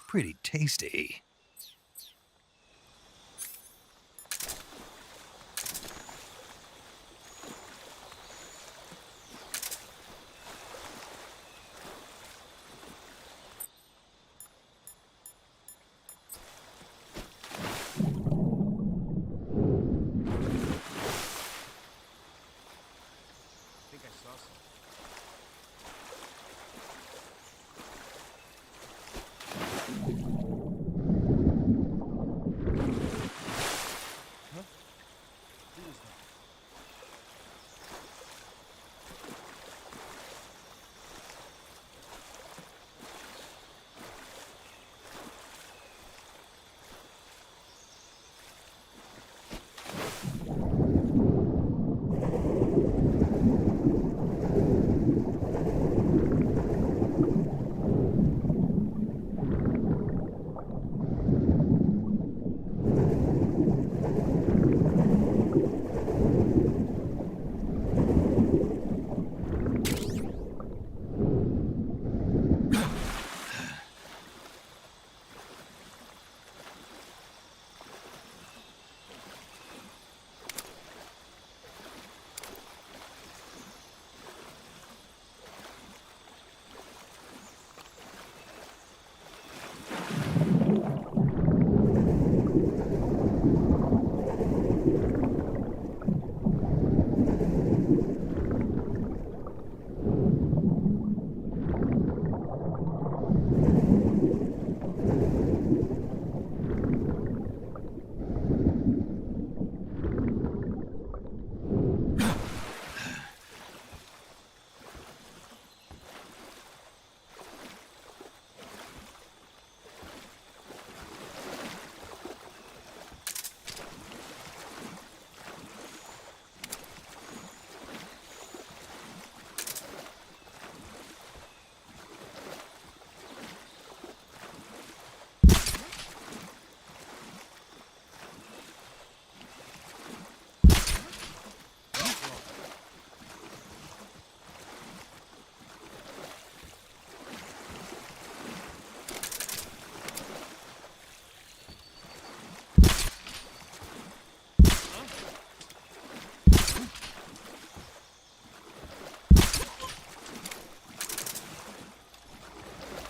Pretty tasty.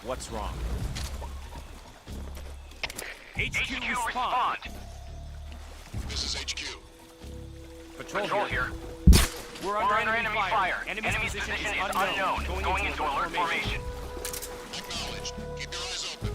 What's wrong? HQ respond! This is HQ. Patrol here. We're under enemy fire. Enemy's position is unknown. Going into alert formation. Acknowledged. Keep your eyes open.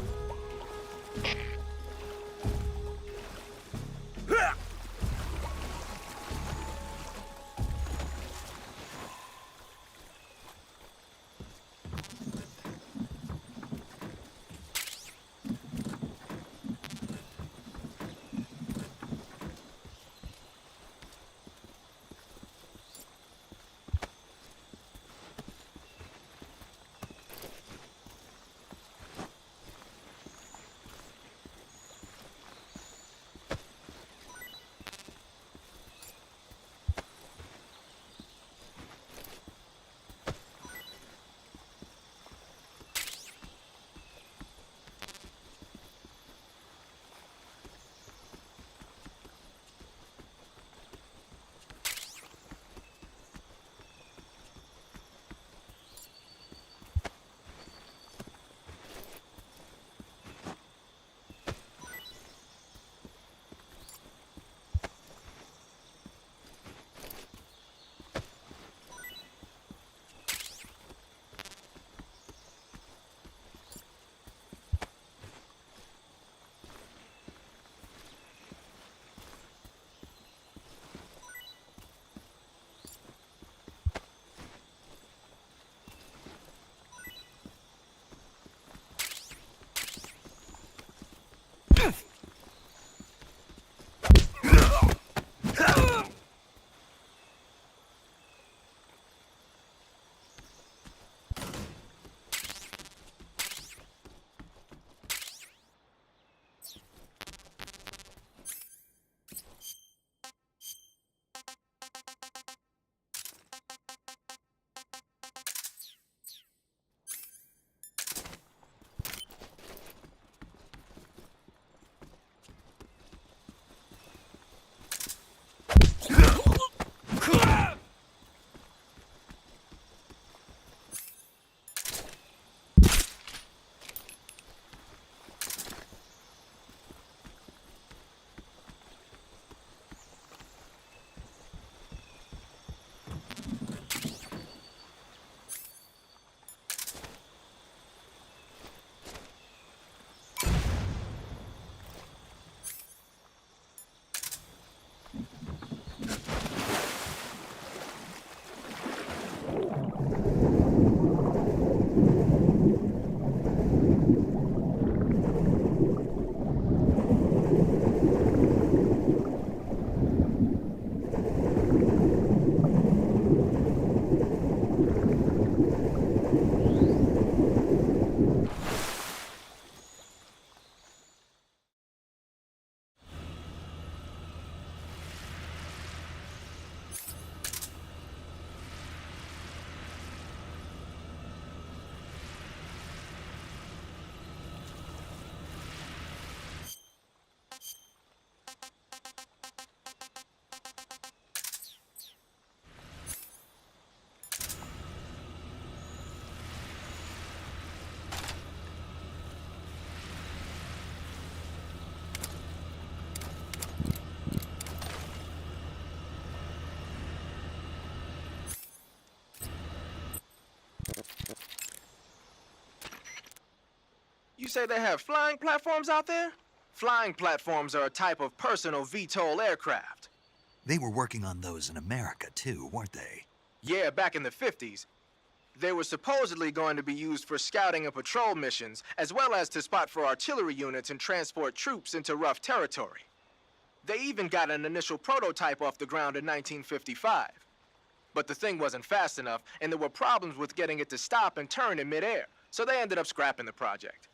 You say they have flying platforms out there? Flying platforms are a type of personal VTOL aircraft. They were working on those in America, too, weren't they? Yeah, back in the 50s. They were supposedly going to be used for scouting and patrol missions, as well as to spot for artillery units and transport troops into rough territory. They even got an initial prototype off the ground in 1955. But the thing wasn't fast enough, and there were problems with getting it to stop and turn in midair, so they ended up scrapping the project.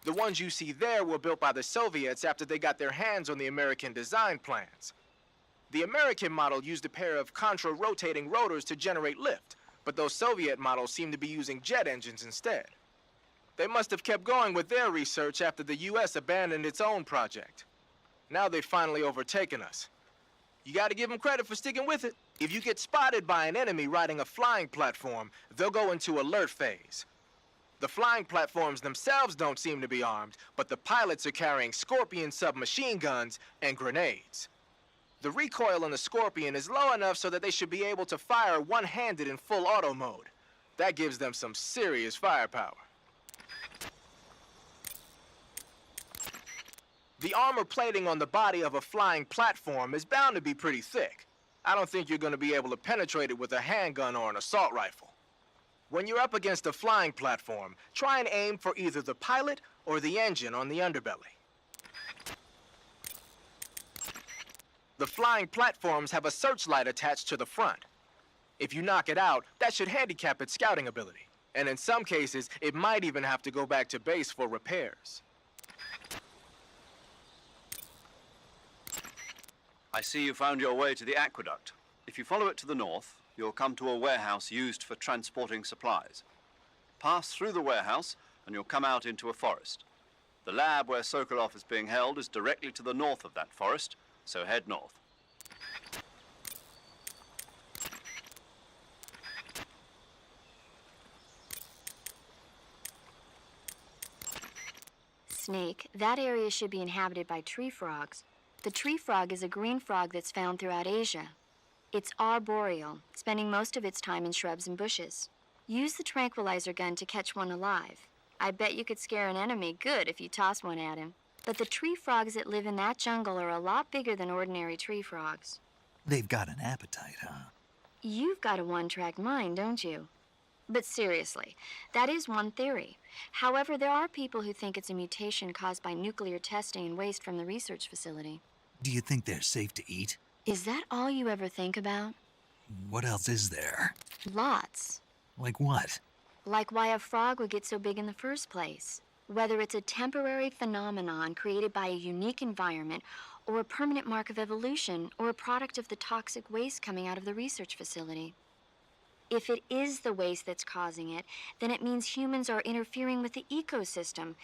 The ones you see there were built by the Soviets after they got their hands on the American design plans. The American model used a pair of contra-rotating rotors to generate lift, but those Soviet models seem to be using jet engines instead. They must have kept going with their research after the US abandoned its own project. Now they've finally overtaken us. You gotta give them credit for sticking with it. If you get spotted by an enemy riding a flying platform, they'll go into alert phase. The flying platforms themselves don't seem to be armed, but the pilots are carrying Scorpion submachine guns and grenades. The recoil on the Scorpion is low enough so that they should be able to fire one-handed in full auto mode. That gives them some serious firepower. The armor plating on the body of a flying platform is bound to be pretty thick. I don't think you're going to be able to penetrate it with a handgun or an assault rifle. When you're up against a flying platform, try and aim for either the pilot or the engine on the underbelly. The flying platforms have a searchlight attached to the front. If you knock it out, that should handicap its scouting ability. And in some cases, it might even have to go back to base for repairs. I see you found your way to the aqueduct. If you follow it to the north, you'll come to a warehouse used for transporting supplies. Pass through the warehouse, and you'll come out into a forest. The lab where Sokolov is being held is directly to the north of that forest, so head north. Snake, that area should be inhabited by tree frogs. The tree frog is a green frog that's found throughout Asia. It's arboreal, spending most of its time in shrubs and bushes. Use the tranquilizer gun to catch one alive. I bet you could scare an enemy good if you toss one at him. But the tree frogs that live in that jungle are a lot bigger than ordinary tree frogs. They've got an appetite, huh? You've got a one-track mind, don't you? But seriously, that is one theory. However, there are people who think it's a mutation caused by nuclear testing and waste from the research facility. Do you think they're safe to eat? Is that all you ever think about? What else is there? Lots. Like what? Like why a frog would get so big in the first place. Whether it's a temporary phenomenon created by a unique environment, or a permanent mark of evolution, or a product of the toxic waste coming out of the research facility. If it is the waste that's causing it, then it means humans are interfering with the ecosystem.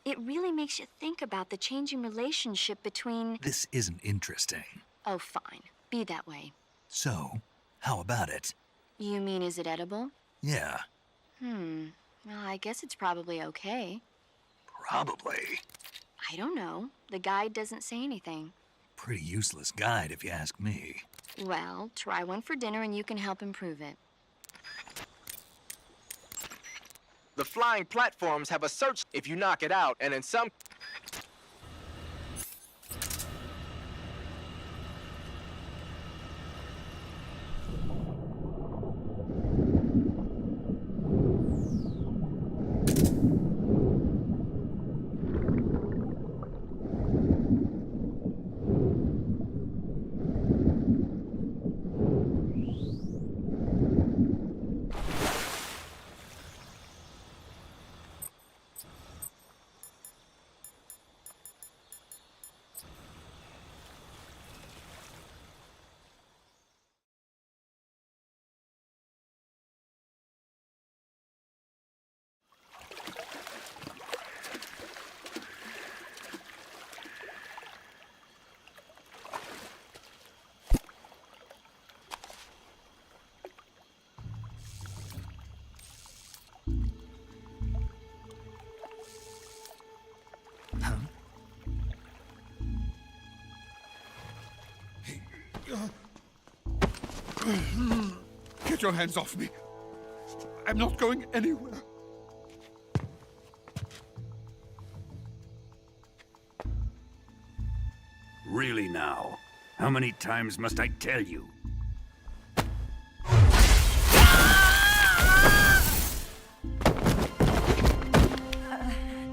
It really makes you think about the changing relationship between... This isn't interesting. Oh, fine. Be that way. So, how about it? You mean, is it edible? Yeah, Well, I guess it's probably okay. probably. I don't know. The guide doesn't say anything. Pretty useless guide, if you ask me. Well, try one for dinner and you can help improve it. The flying platforms have a search if you knock it out, and in some... Get your hands off me. I'm not going anywhere. Really now? How many times must I tell you?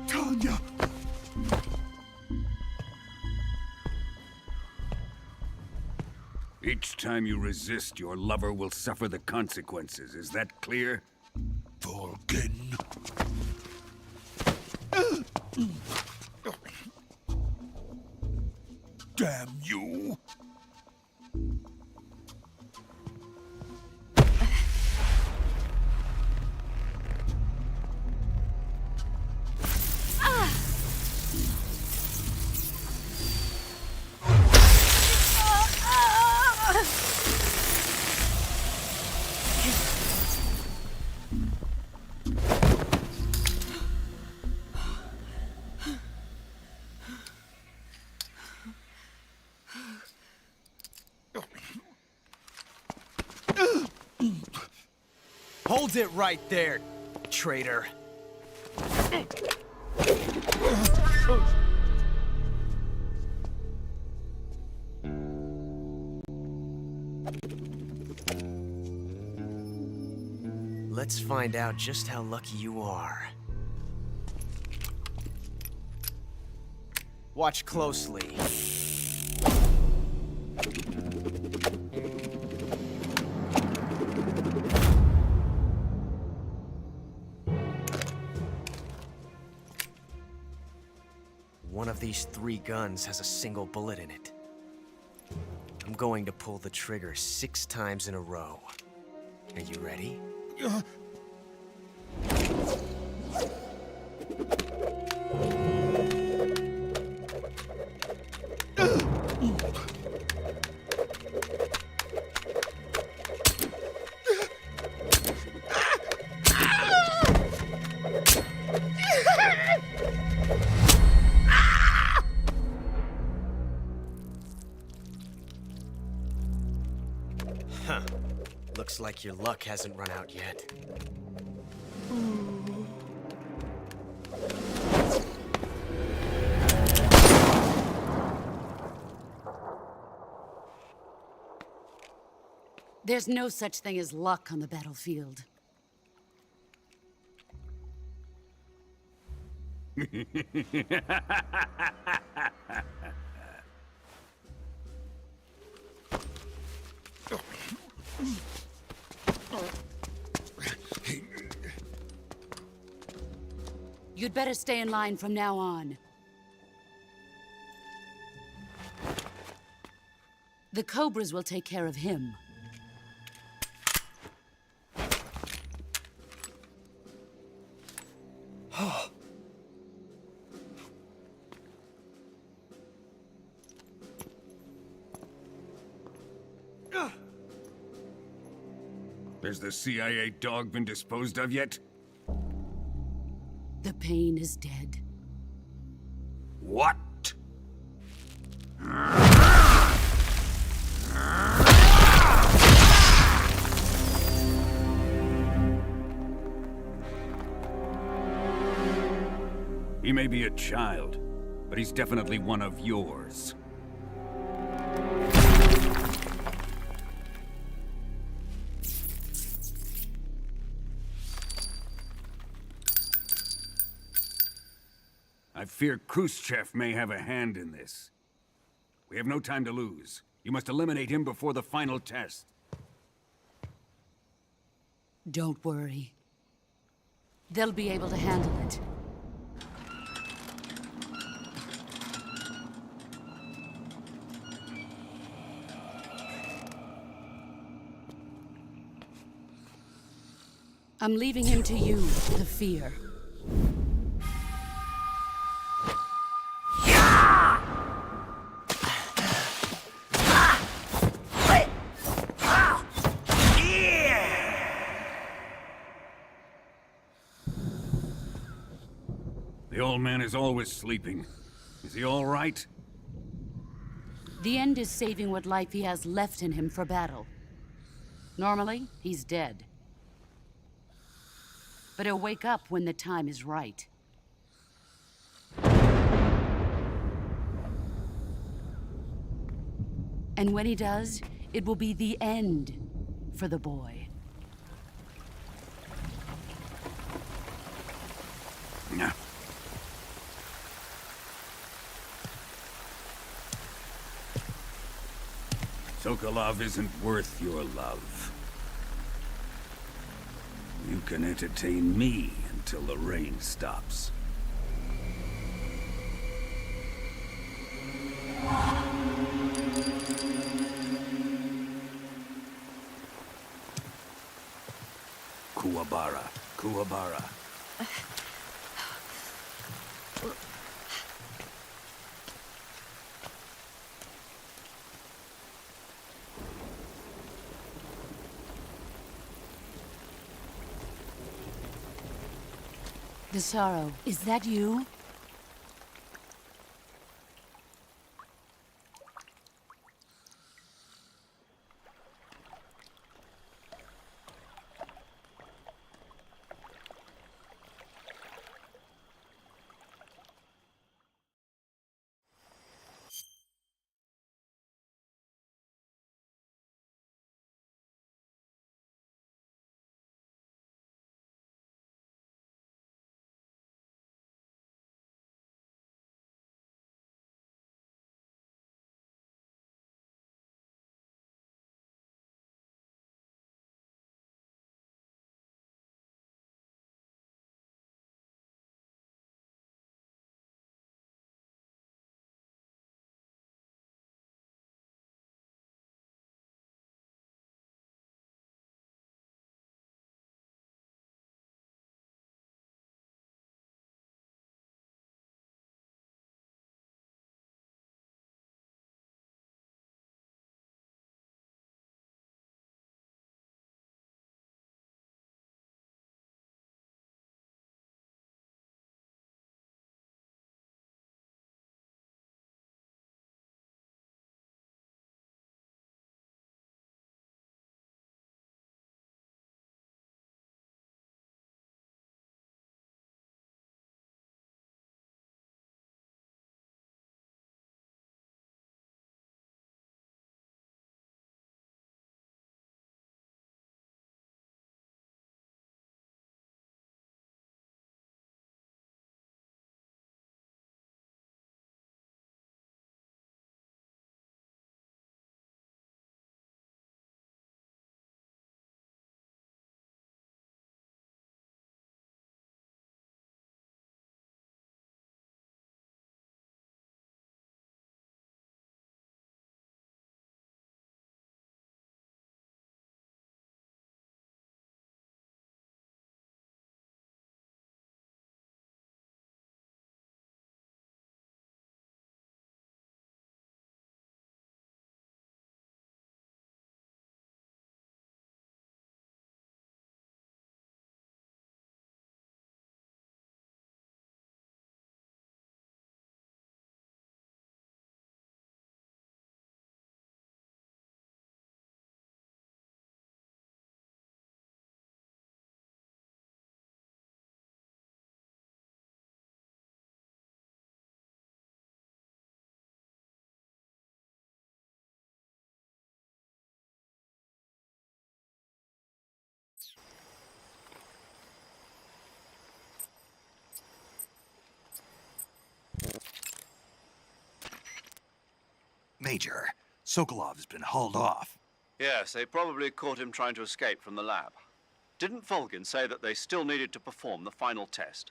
Tanya! Each time you resist, your lover will suffer the consequences. Is that clear? Vulcan. Damn you! Hold it right there, traitor. Let's find out just how lucky you are. Watch closely. One of these 3 guns has a single bullet in it. I'm going to pull the trigger 6 times in a row. Are you ready? Huh. Looks like your luck hasn't run out yet. There's no such thing as luck on the battlefield. You'd better stay in line from now on. The Cobras will take care of him. Has the CIA dog been disposed of yet? The pain is dead. What? He may be a child, but he's definitely one of yours. I fear Khrushchev may have a hand in this. We have no time to lose. You must eliminate him before the final test. Don't worry. They'll be able to handle it. I'm leaving him to you, the fear. The old man is always sleeping. Is he all right? The end is saving what life he has left in him for battle. Normally, he's dead. But he'll wake up when the time is right. And when he does, it will be the end for the boy. No. Sokolov isn't worth your love. You can entertain me until the rain stops. Kuwabara, Kuwabara. Desaro, is that you? Major, Sokolov's been hauled off. Yes, they probably caught him trying to escape from the lab. Didn't Volgin say that they still needed to perform the final test?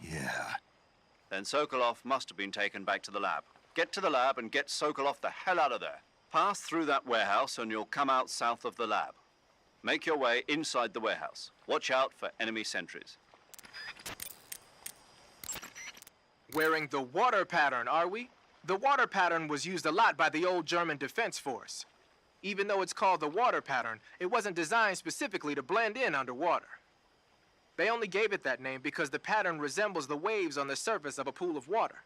Yeah. Then Sokolov must have been taken back to the lab. Get to the lab and get Sokolov the hell out of there. Pass through that warehouse and you'll come out south of the lab. Make your way inside the warehouse. Watch out for enemy sentries. Wearing the water pattern, are we? The water pattern was used a lot by the old German Defense Force. Even though it's called the water pattern, it wasn't designed specifically to blend in underwater. They only gave it that name because the pattern resembles the waves on the surface of a pool of water.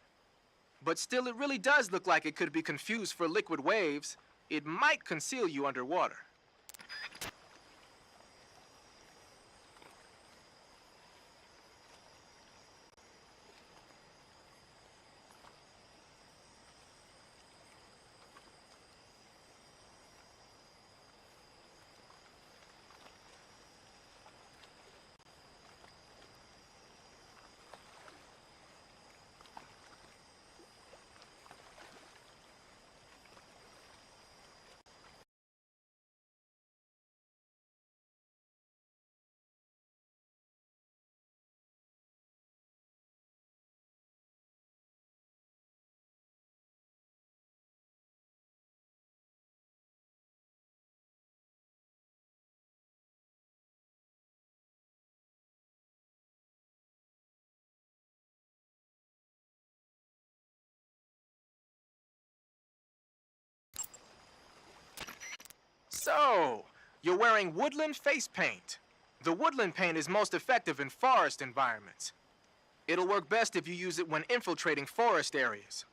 But still, it really does look like it could be confused for liquid waves. It might conceal you underwater. So, you're wearing woodland face paint. The woodland paint is most effective in forest environments. It'll work best if you use it when infiltrating forest areas.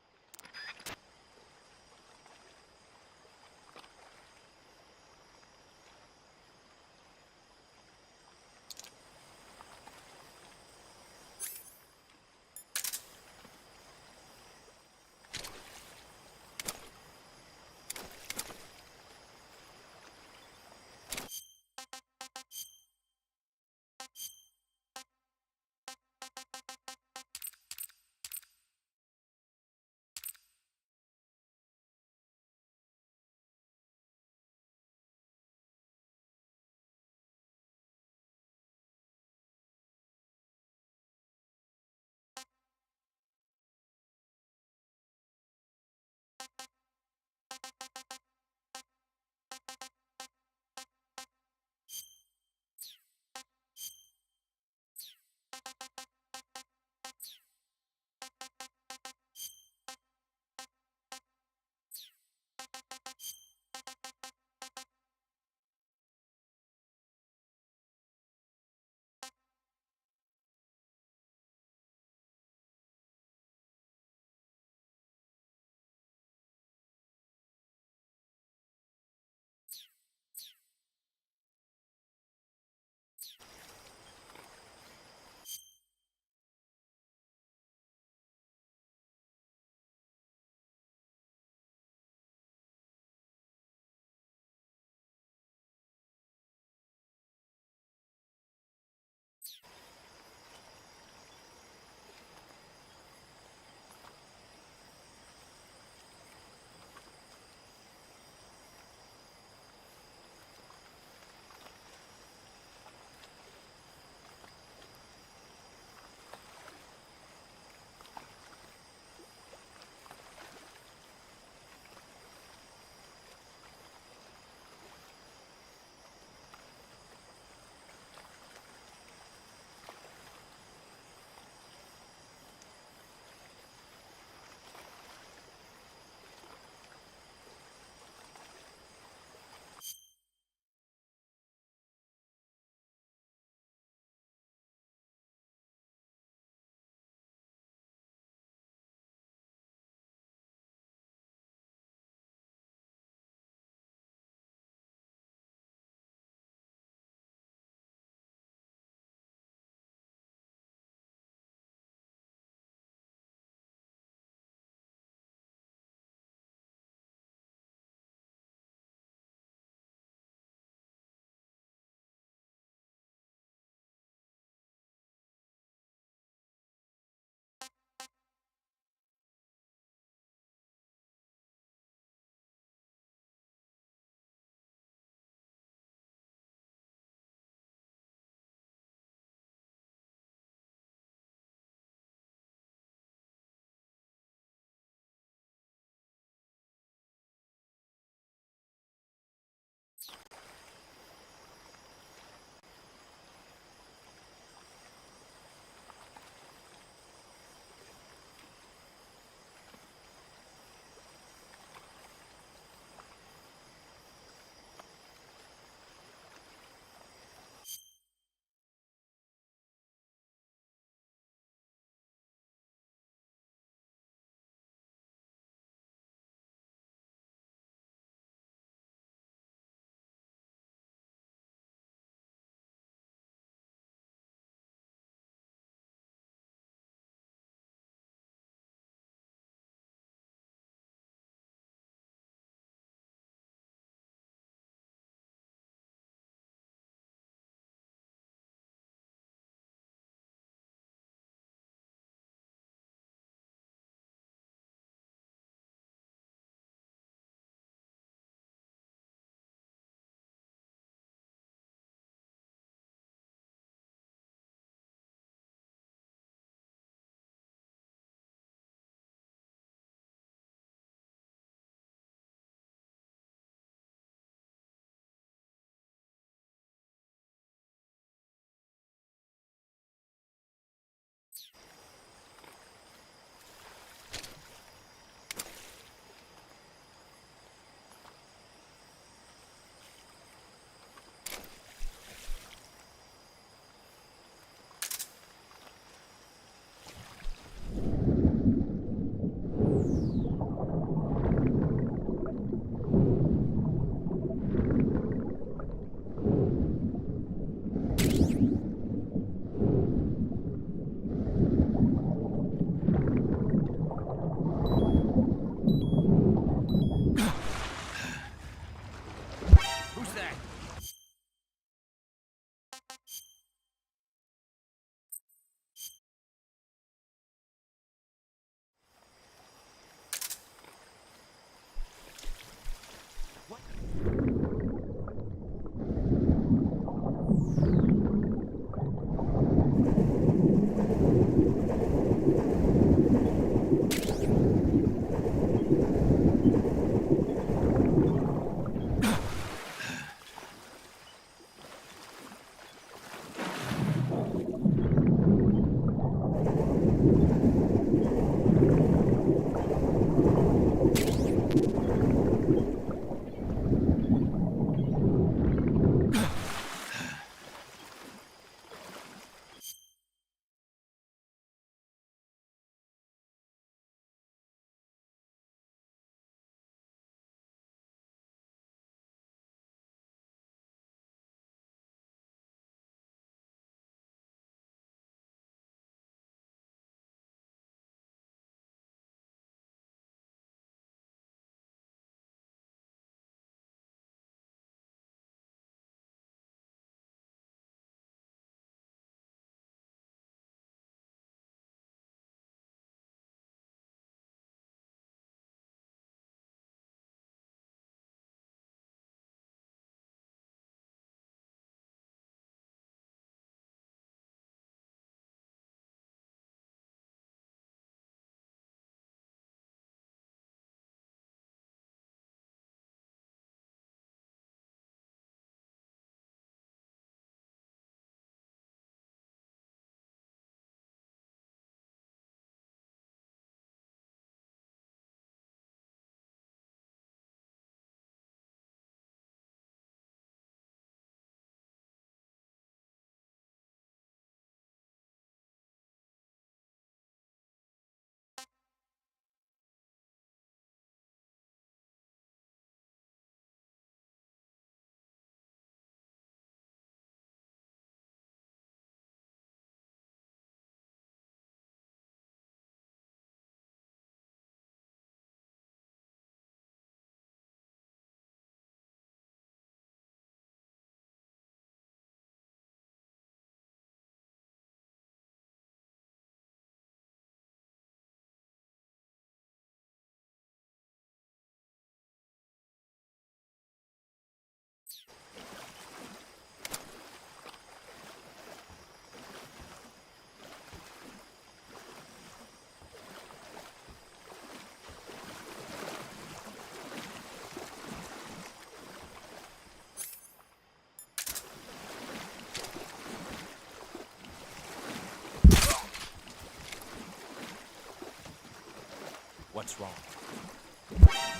What's wrong?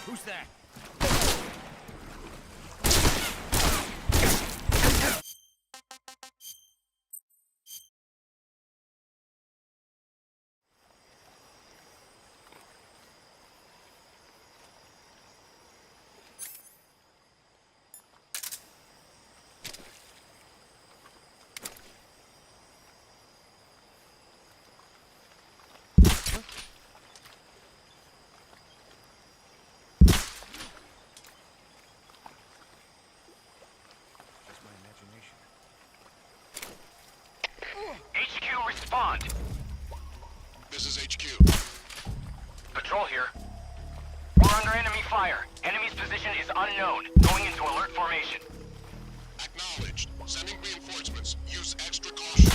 Who's that? That's my imagination. HQ, respond. This is HQ. Patrol here. We're under enemy fire. Enemy's position is unknown. Going into alert formation. Acknowledged. Sending reinforcements. Use extra caution.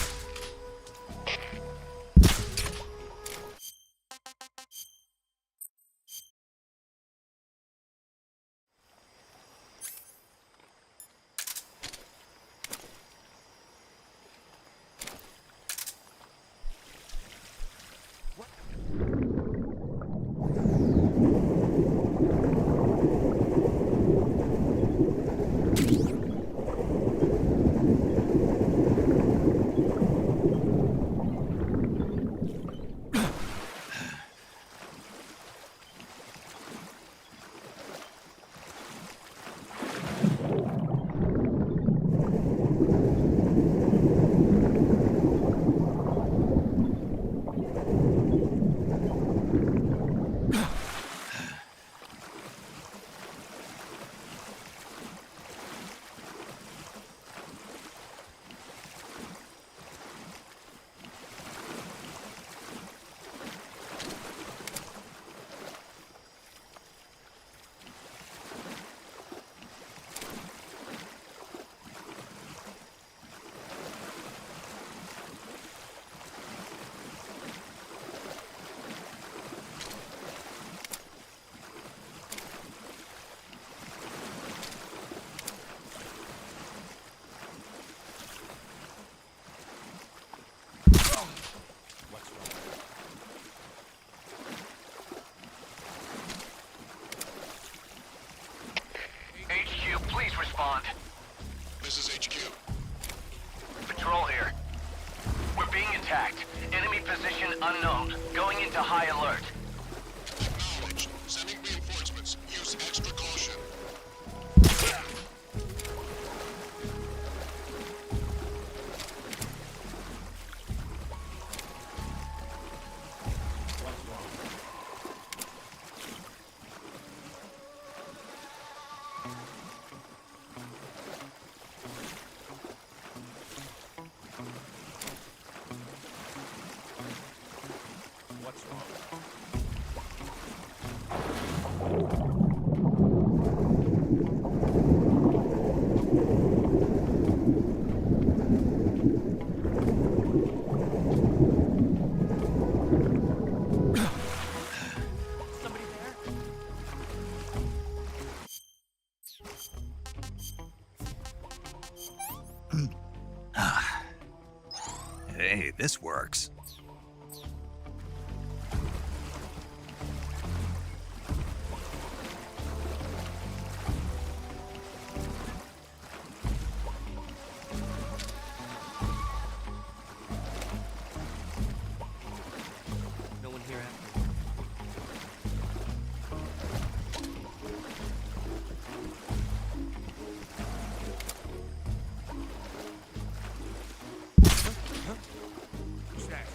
HQ, please respond. This is HQ. Patrol here. We're being attacked. Enemy position unknown. Going into high alert. Acknowledged. Sending reinforcements. Use extra caution. What's wrong? Somebody there? Hey, this works. No one here after me. Who's that?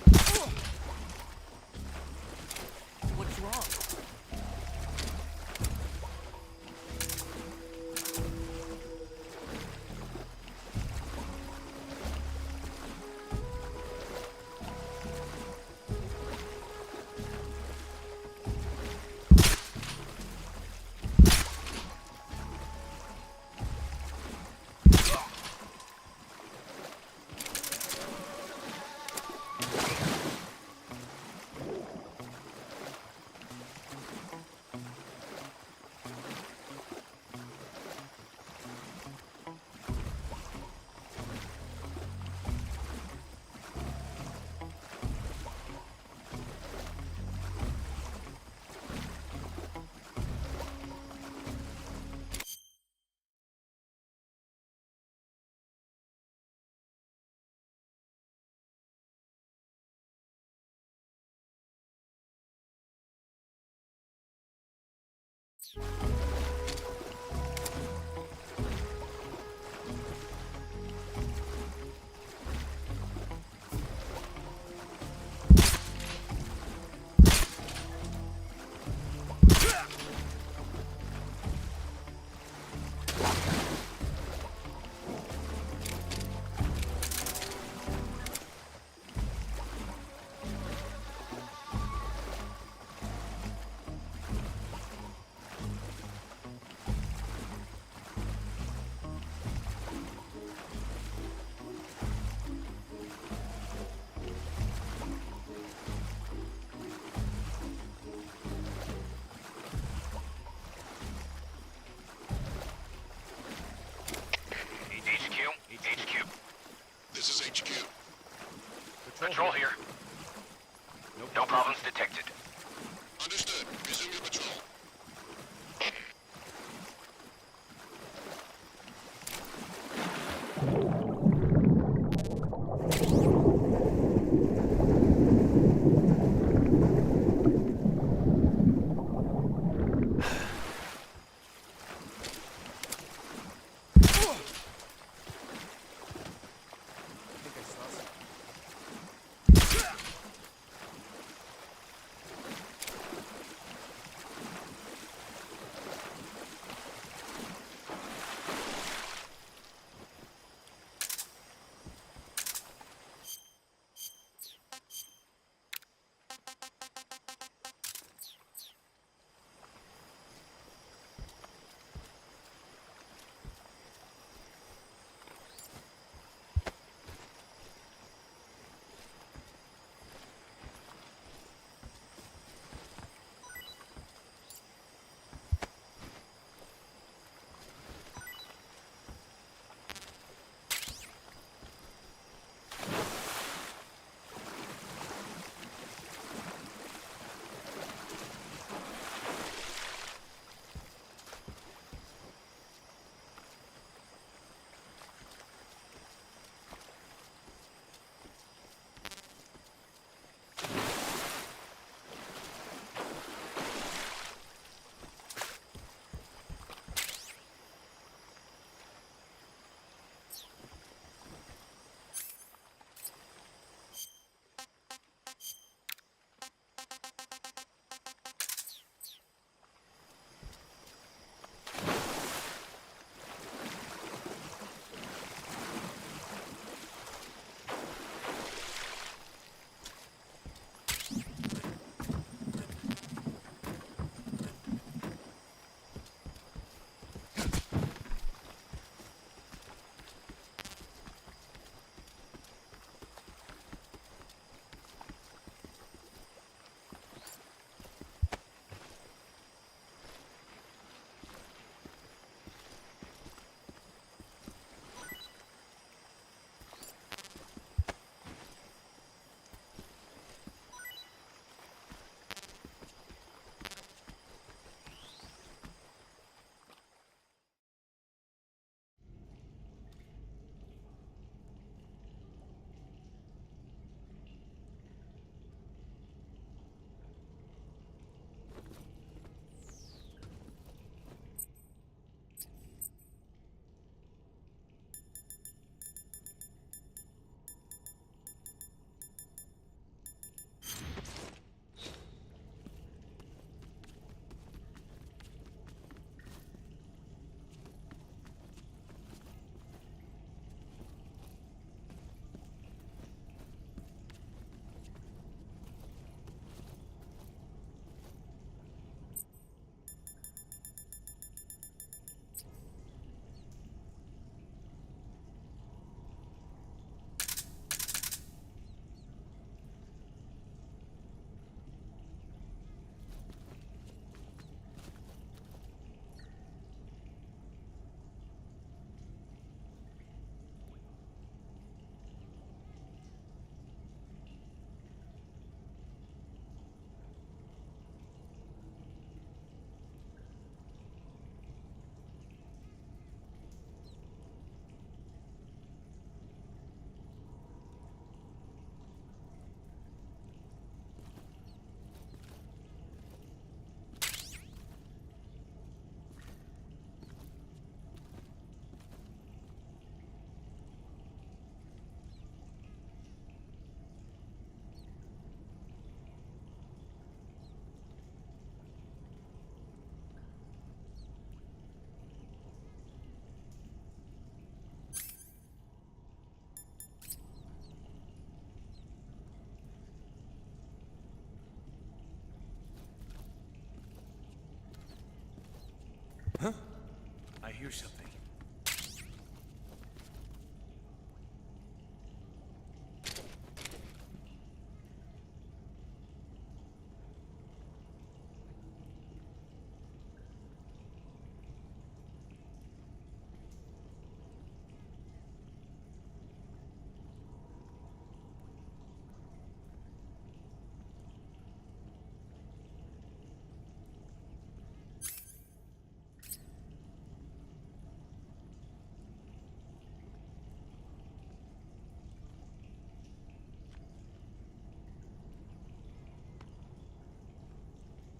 hear something.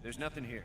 There's nothing here.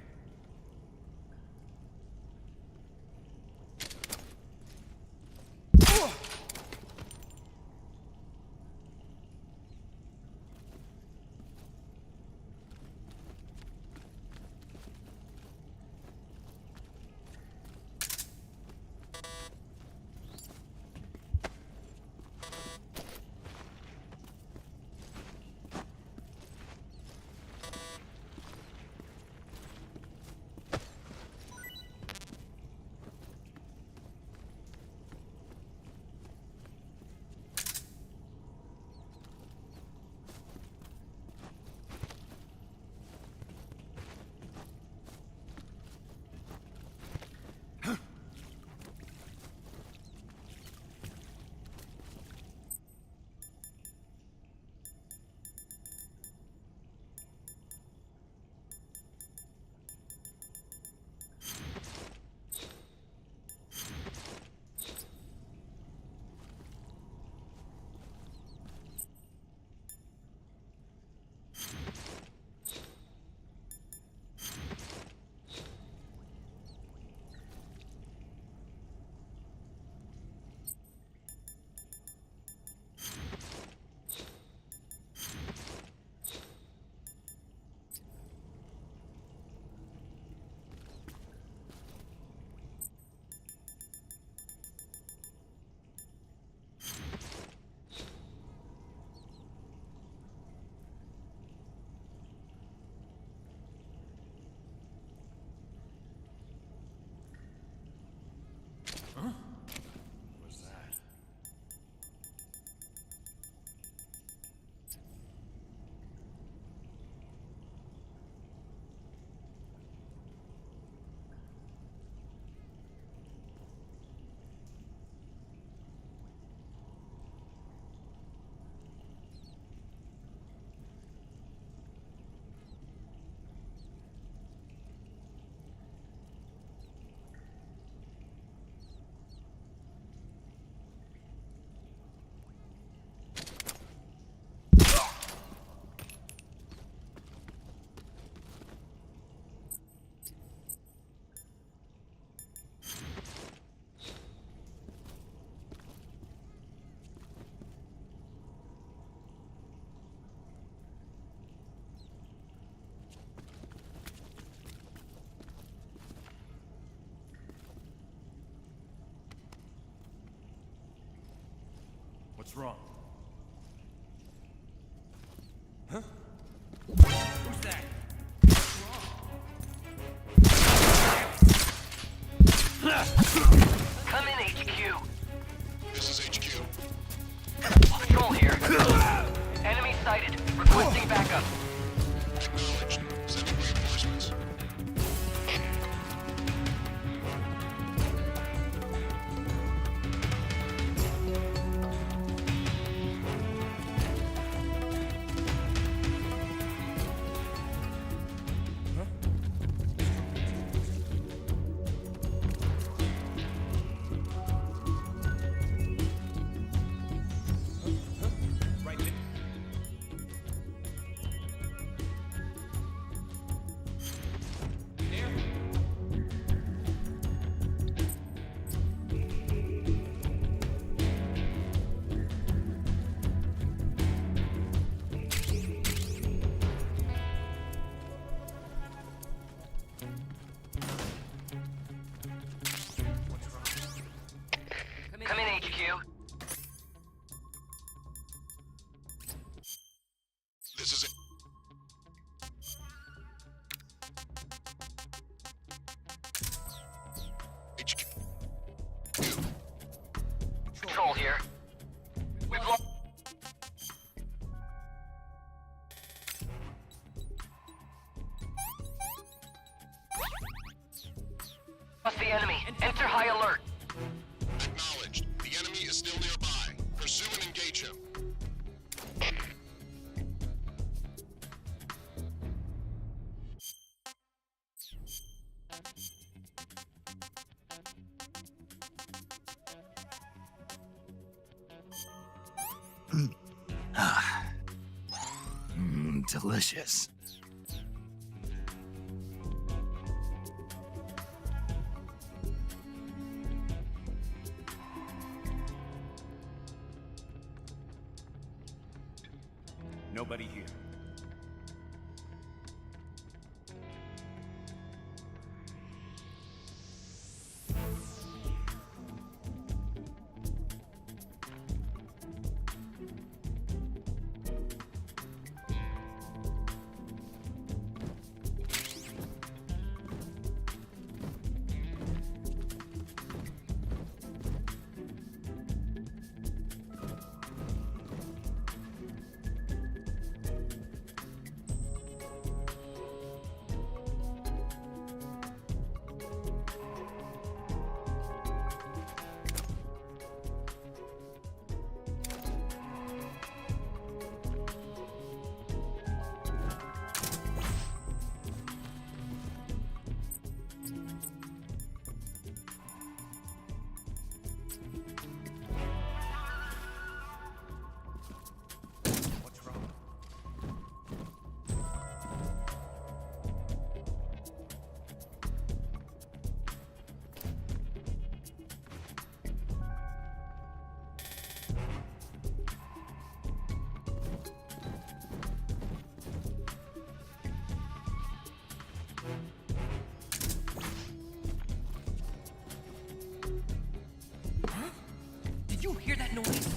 What's that? What's wrong? Huh? Who's that? Come in, HQ. This is HQ. Patrol here. Enemy sighted. Requesting backup. Acknowledged. Sending reinforcements. Right there. What's the enemy? Enter high alert. Acknowledged. The enemy is still nearby. Pursue and engage him. Delicious. Nobody here. Did you hear that noise?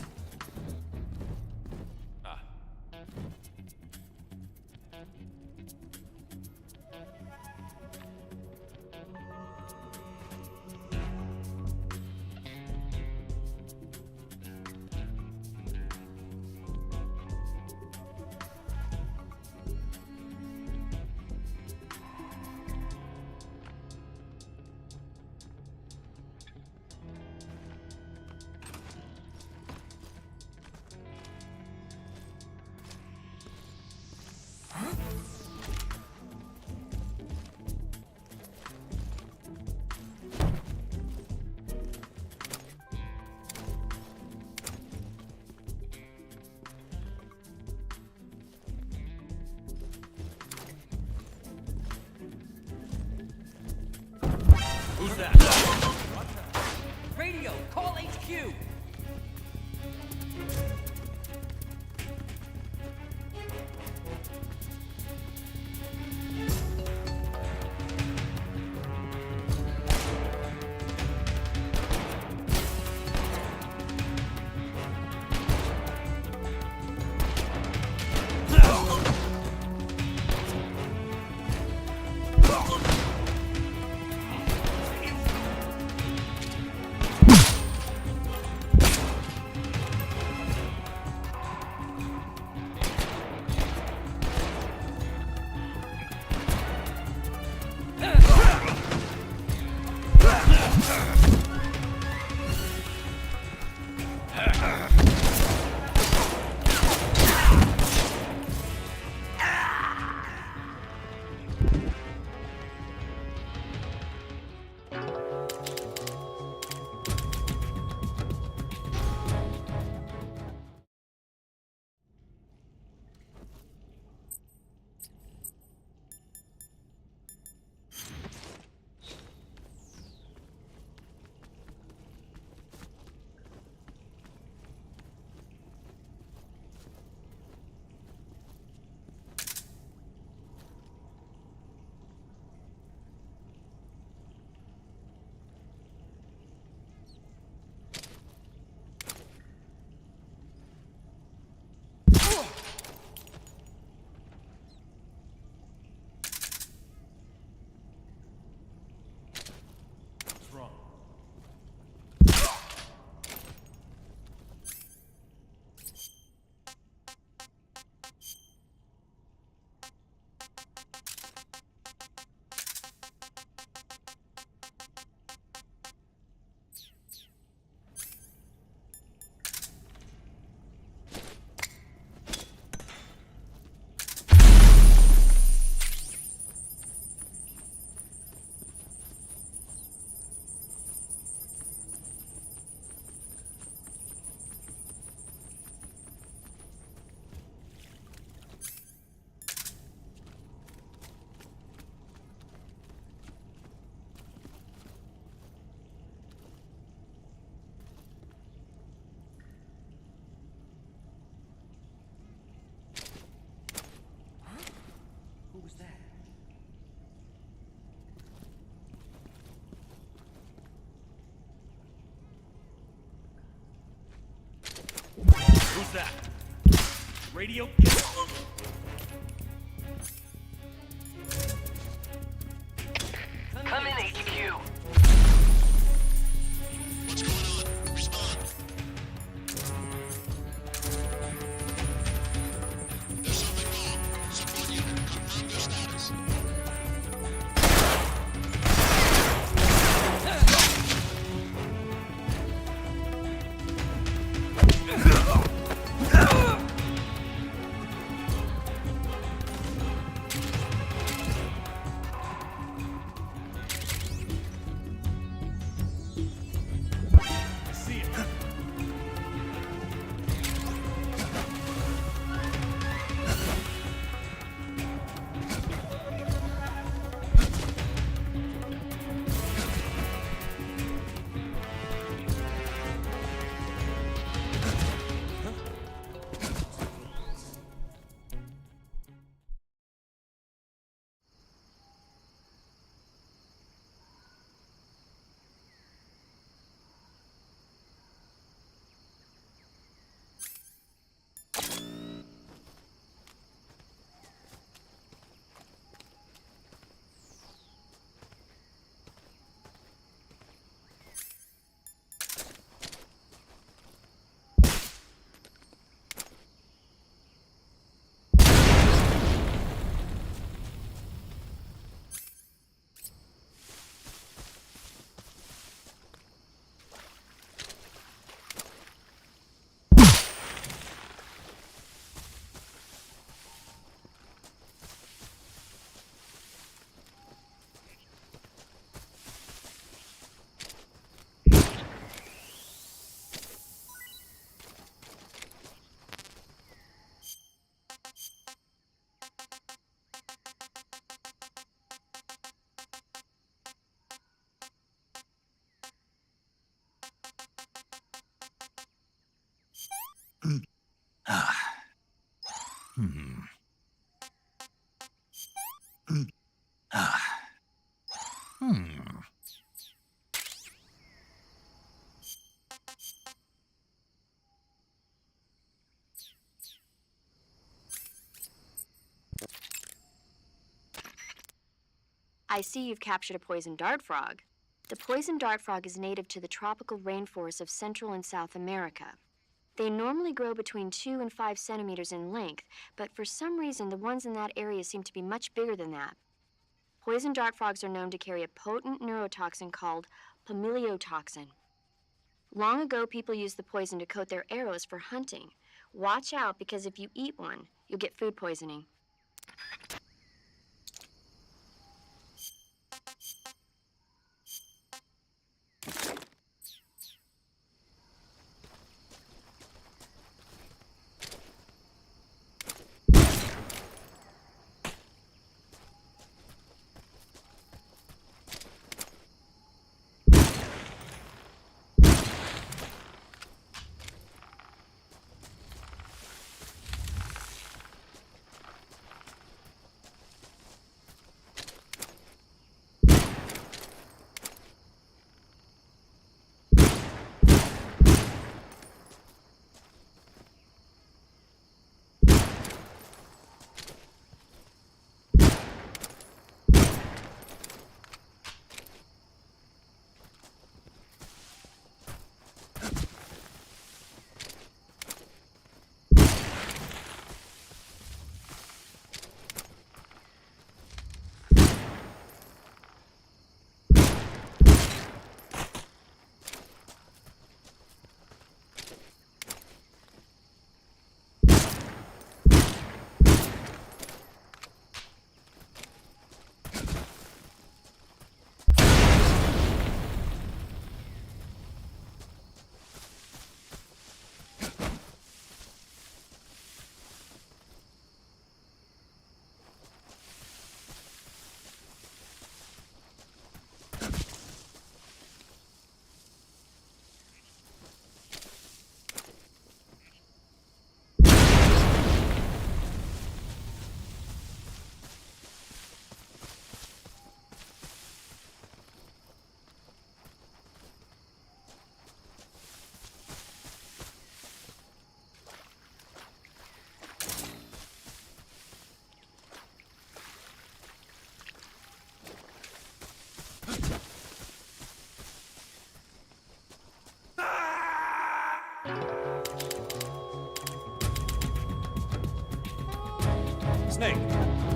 Who's that? Radio, call HQ. that? Radio, get... Come in, HQ. What's going on? Respond. There's something wrong. Support unit, confirm their status. See it. I see you've captured a poison dart frog. The poison dart frog is native to the tropical rainforests of Central and South America. They normally grow between 2 and 5 centimeters in length, but for some reason the ones in that area seem to be much bigger than that. Poison dart frogs are known to carry a potent neurotoxin called pamiliotoxin. Long ago, people used the poison to coat their arrows for hunting. Watch out, because if you eat one, you'll get food poisoning.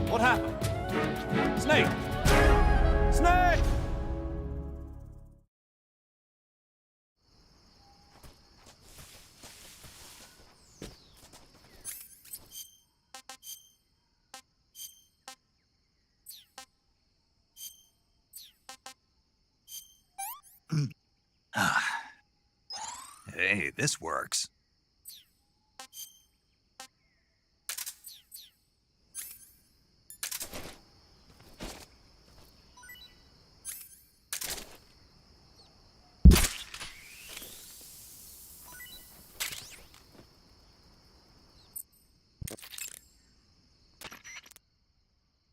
What happened? Snake! Snake! Hey, this works.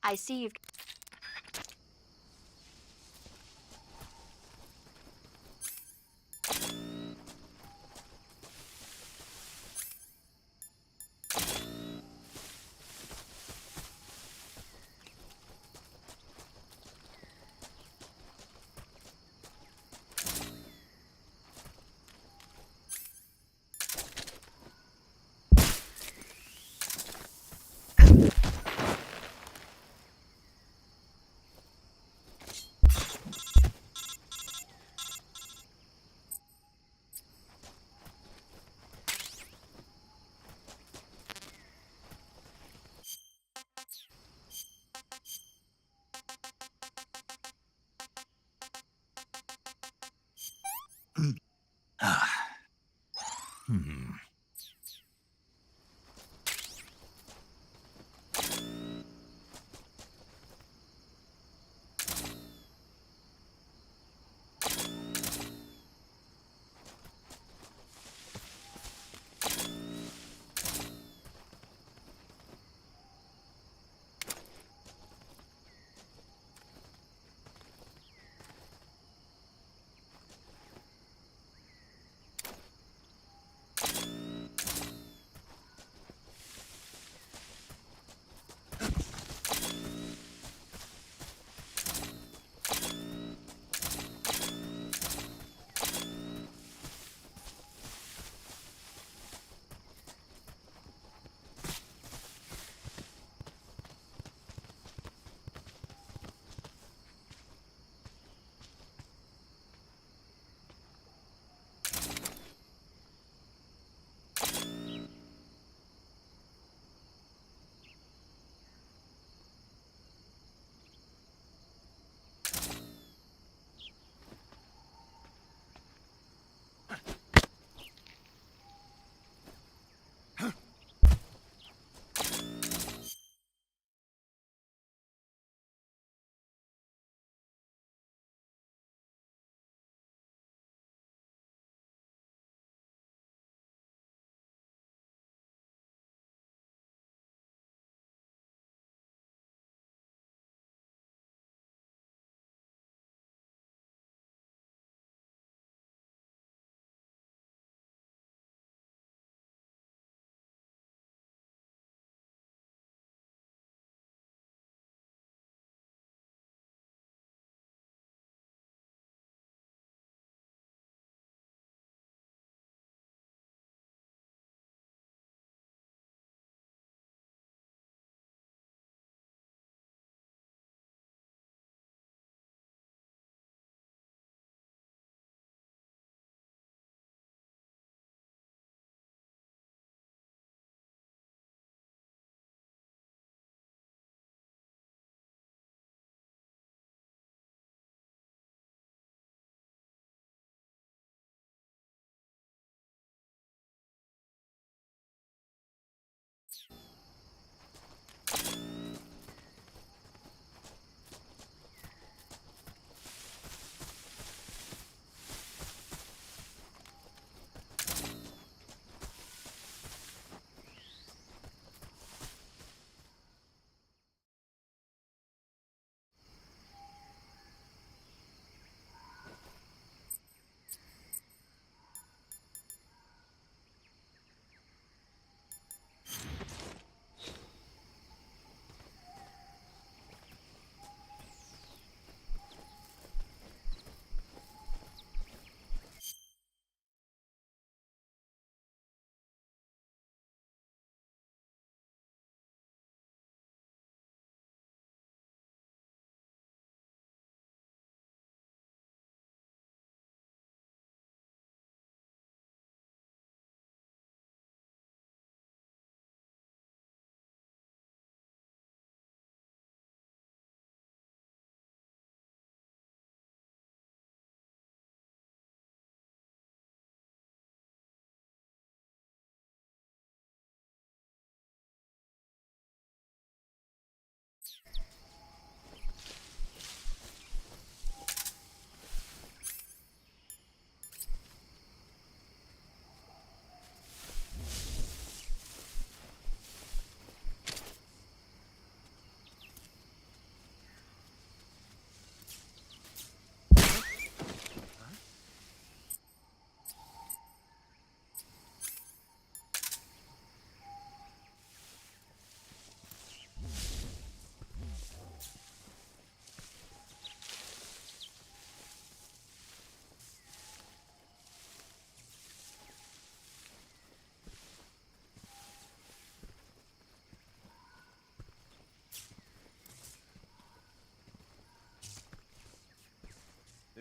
I see you've... Hmm.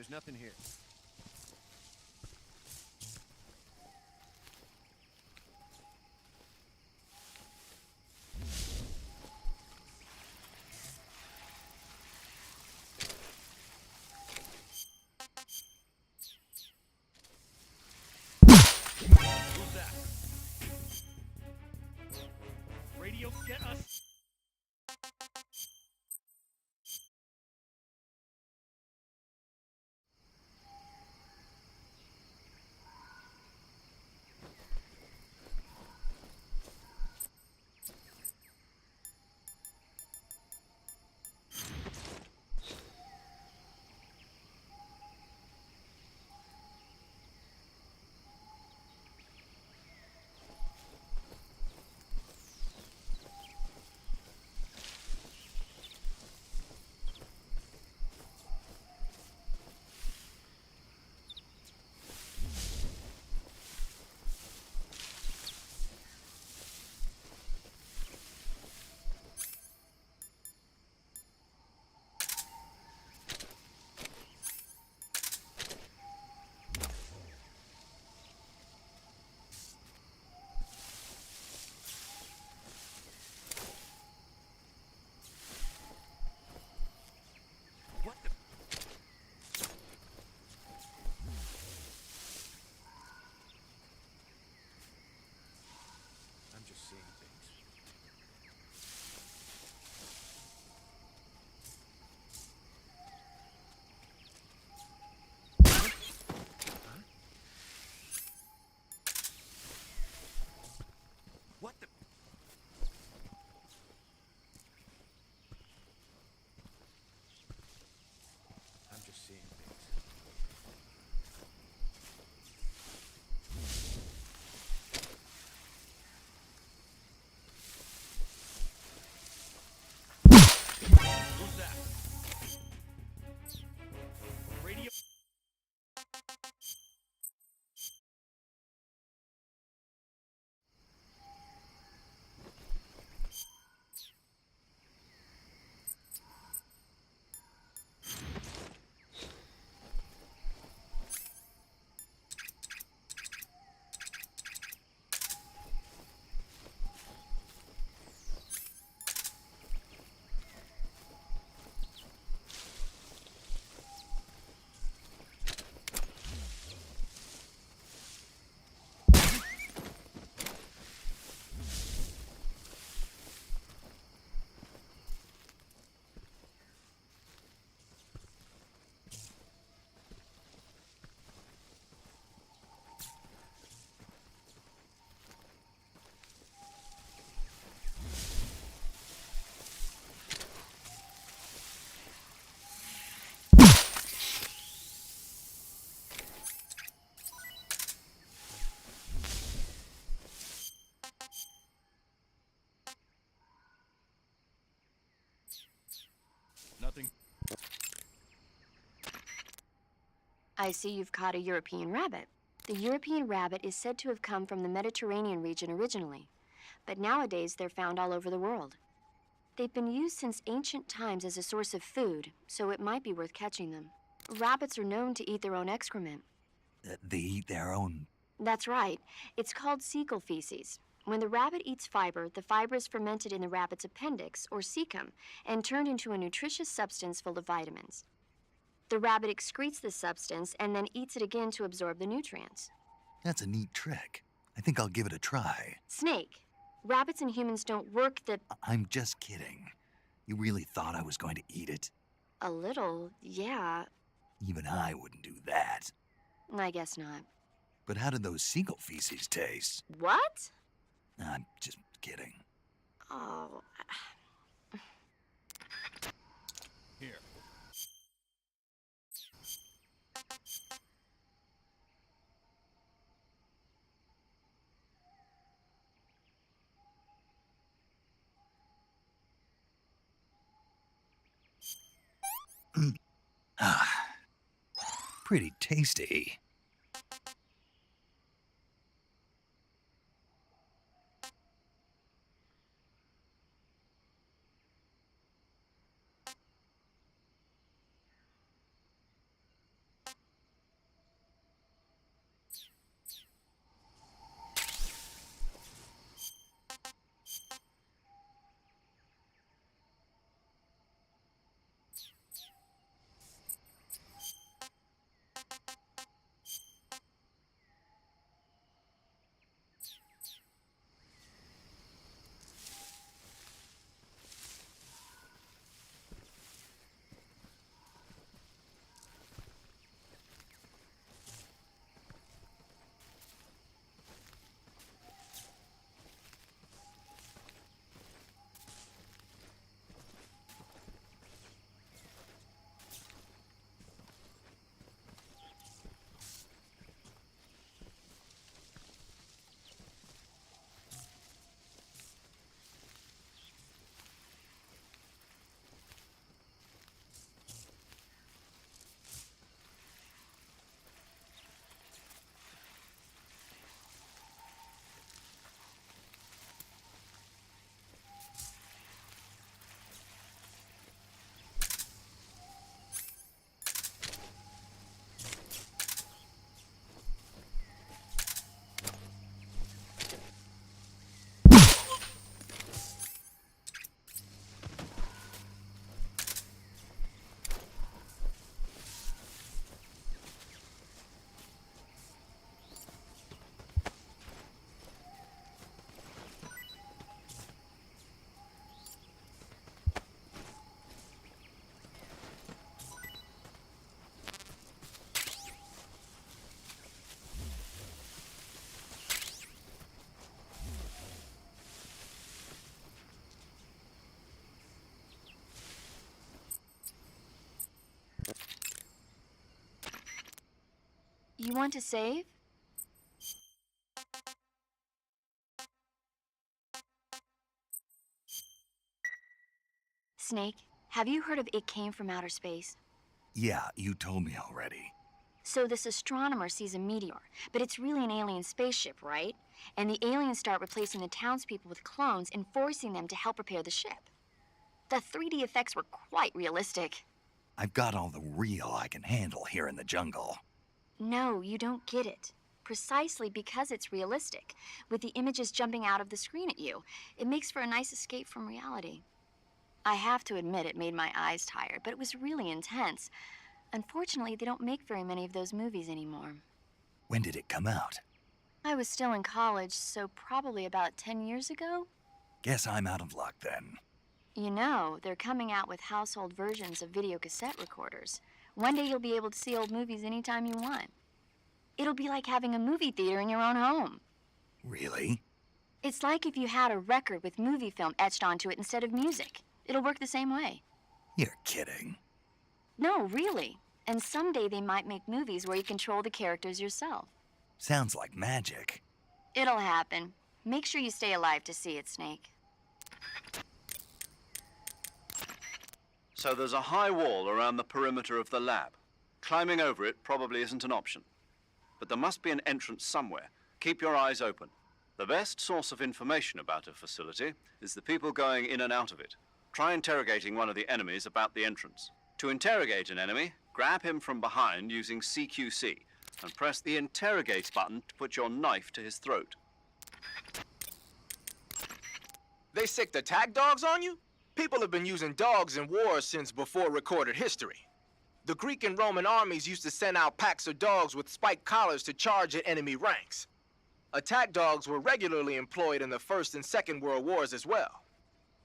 There's nothing here. Who's that? Radio, get us. What the? I'm just seeing things. What the? I'm just seeing things. Who's that? Radio. Nothing. I see you've caught a European rabbit. The European rabbit is said to have come from the Mediterranean region originally, but nowadays they're found all over the world. They've been used since ancient times as a source of food, so it might be worth catching them. Rabbits are known to eat their own excrement. They eat their own. That's right. It's called cecal feces. When the rabbit eats fiber, the fiber is fermented in the rabbit's appendix, or cecum, and turned into a nutritious substance full of vitamins. The rabbit excretes this substance and then eats it again to absorb the nutrients. That's a neat trick. I think I'll give it a try. Snake, rabbits and humans don't work the... I'm just kidding. You really thought I was going to eat it? A little, yeah. Even I wouldn't do that. I guess not. But how did those seagull feces taste? What? I'm just kidding. Oh... Here. Ah, pretty tasty. want to save? Snake, have you heard of It Came from Outer Space? Yeah, you told me already. So this astronomer sees a meteor, but it's really an alien spaceship, right? And the aliens start replacing the townspeople with clones and forcing them to help repair the ship. The 3D effects were quite realistic. I've got all the real I can handle here in the jungle. No, you don't get it. Precisely because it's realistic, with the images jumping out of the screen at you, it makes for a nice escape from reality. I have to admit it made my eyes tired, but it was really intense. Unfortunately, they don't make very many of those movies anymore. When did it come out? I was still in college, so probably about 10 years ago. Guess I'm out of luck then. You know, they're coming out with household versions of video cassette recorders. One day you'll be able to see old movies anytime you want. It'll be like having a movie theater in your own home. Really? It's like if you had a record with movie film etched onto it instead of music. It'll work the same way. You're kidding. No, really. And someday they might make movies where you control the characters yourself. Sounds like magic. It'll happen. Make sure you stay alive to see it, Snake. So there's a high wall around the perimeter of the lab. Climbing over it probably isn't an option. But there must be an entrance somewhere. Keep your eyes open. The best source of information about a facility is the people going in and out of it. Try interrogating one of the enemies about the entrance. To interrogate an enemy, grab him from behind using CQC and press the interrogate button to put your knife to his throat. They sicked attack dogs on you? People have been using dogs in wars since before recorded history. The Greek and Roman armies used to send out packs of dogs with spiked collars to charge at enemy ranks. Attack dogs were regularly employed in the First and Second World Wars as well.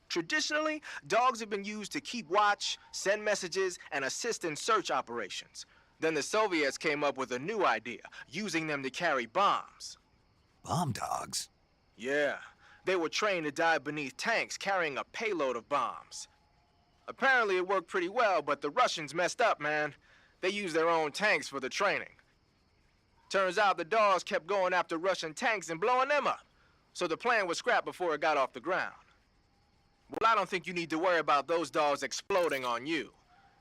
Traditionally, dogs have been used to keep watch, send messages, and assist in search operations. Then the Soviets came up with a new idea, using them to carry bombs. Bomb dogs? Yeah, they were trained to dive beneath tanks carrying a payload of bombs. Apparently it worked pretty well, but the Russians messed up, man. They used their own tanks for the training. Turns out the dogs kept going after Russian tanks and blowing them up. So the plan was scrapped before it got off the ground. Well, I don't think you need to worry about those dogs exploding on you.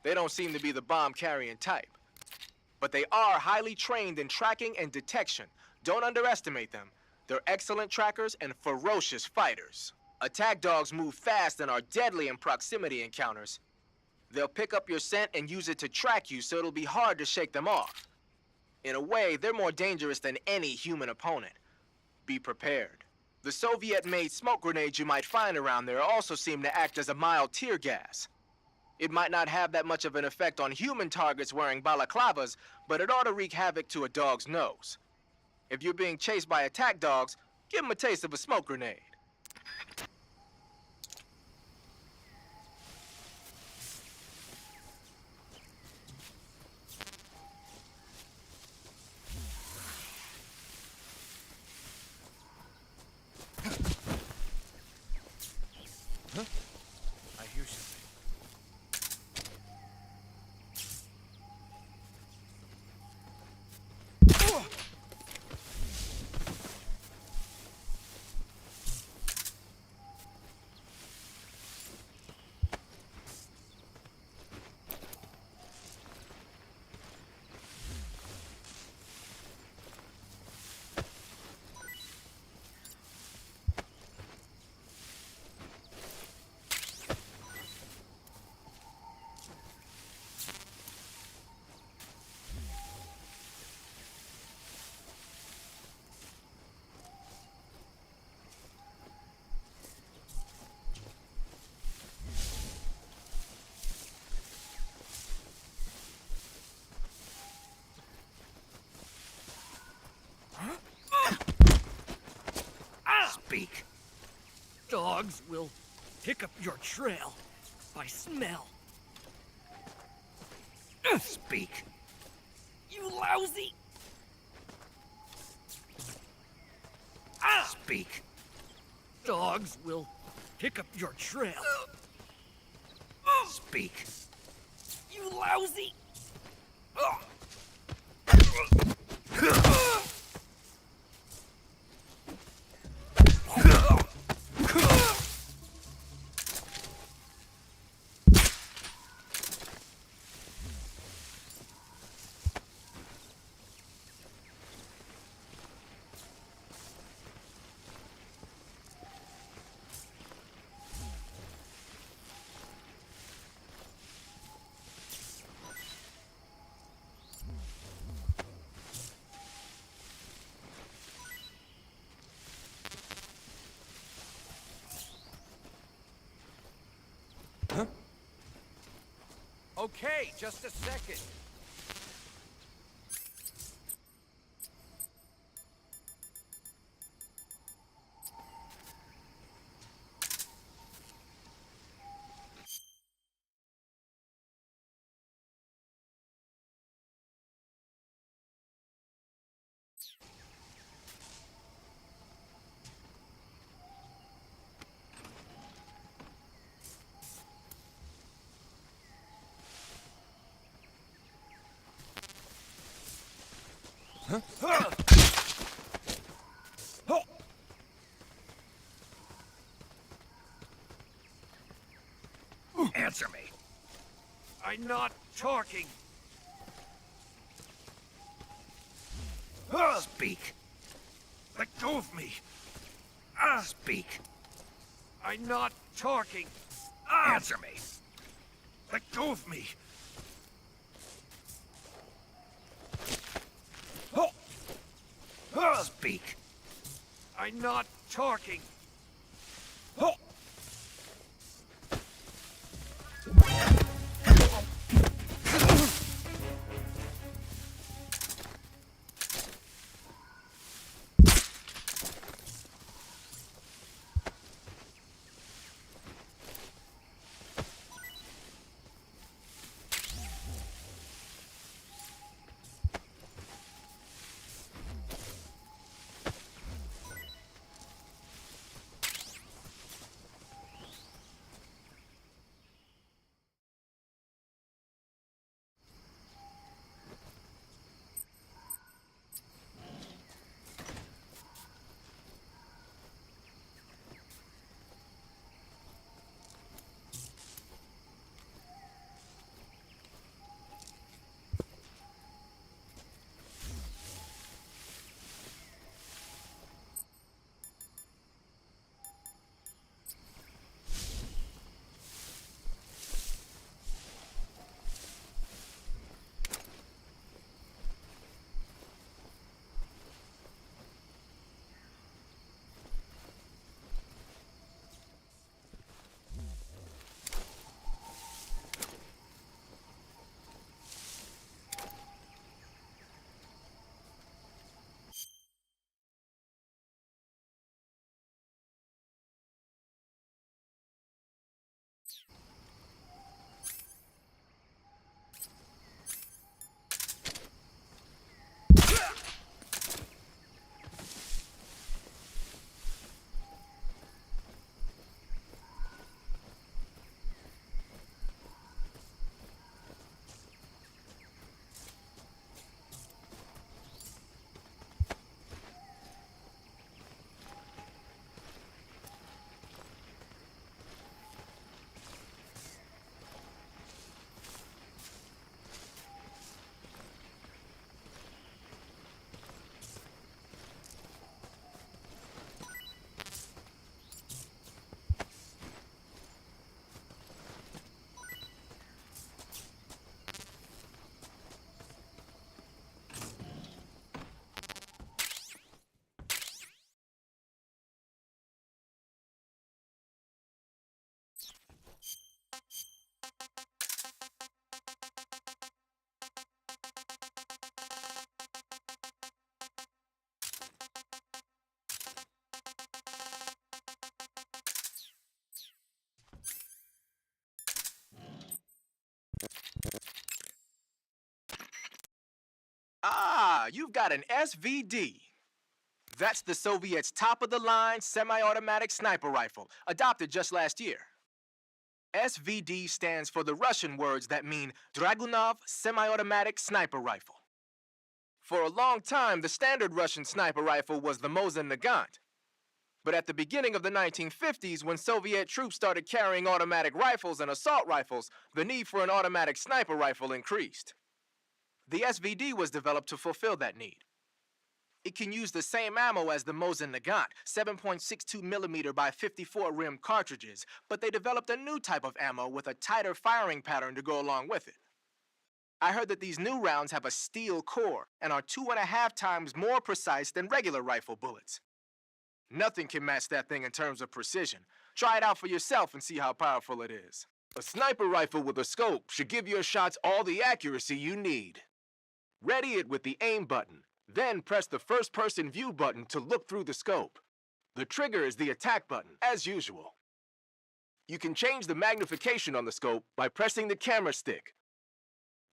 They don't seem to be the bomb-carrying type. But they are highly trained in tracking and detection. Don't underestimate them. They're excellent trackers and ferocious fighters. Attack dogs move fast and are deadly in proximity encounters. They'll pick up your scent and use it to track you, so it'll be hard to shake them off. In a way, they're more dangerous than any human opponent. Be prepared. The Soviet-made smoke grenades you might find around there also seem to act as a mild tear gas. It might not have that much of an effect on human targets wearing balaclavas, but it ought to wreak havoc to a dog's nose. If you're being chased by attack dogs, give them a taste of a smoke grenade. I hear something. Speak. Dogs will pick up your trail by smell. Speak. You lousy. Speak. Dogs will pick up your trail. Speak. You lousy. Okay, just a second. Answer me. I'm not talking. Speak. Let go of me. Speak. I'm not talking. Answer me. Let go of me. Speak. I'm not talking. Ah, you've got an SVD. That's the Soviets' top-of-the-line semi-automatic sniper rifle, adopted just last year. SVD stands for the Russian words that mean Dragunov Semi-Automatic Sniper Rifle. For a long time, the standard Russian sniper rifle was the Mosin Nagant. But at the beginning of the 1950s, when Soviet troops started carrying automatic rifles and assault rifles, the need for an automatic sniper rifle increased. The SVD was developed to fulfill that need. It can use the same ammo as the Mosin Nagant, 7.62mm by 54 rim cartridges, but they developed a new type of ammo with a tighter firing pattern to go along with it. I heard that these new rounds have a steel core and are 2.5 times more precise than regular rifle bullets. Nothing can match that thing in terms of precision. Try it out for yourself and see how powerful it is. A sniper rifle with a scope should give your shots all the accuracy you need. Ready it with the aim button, then press the first-person view button to look through the scope. The trigger is the attack button, as usual. You can change the magnification on the scope by pressing the camera stick.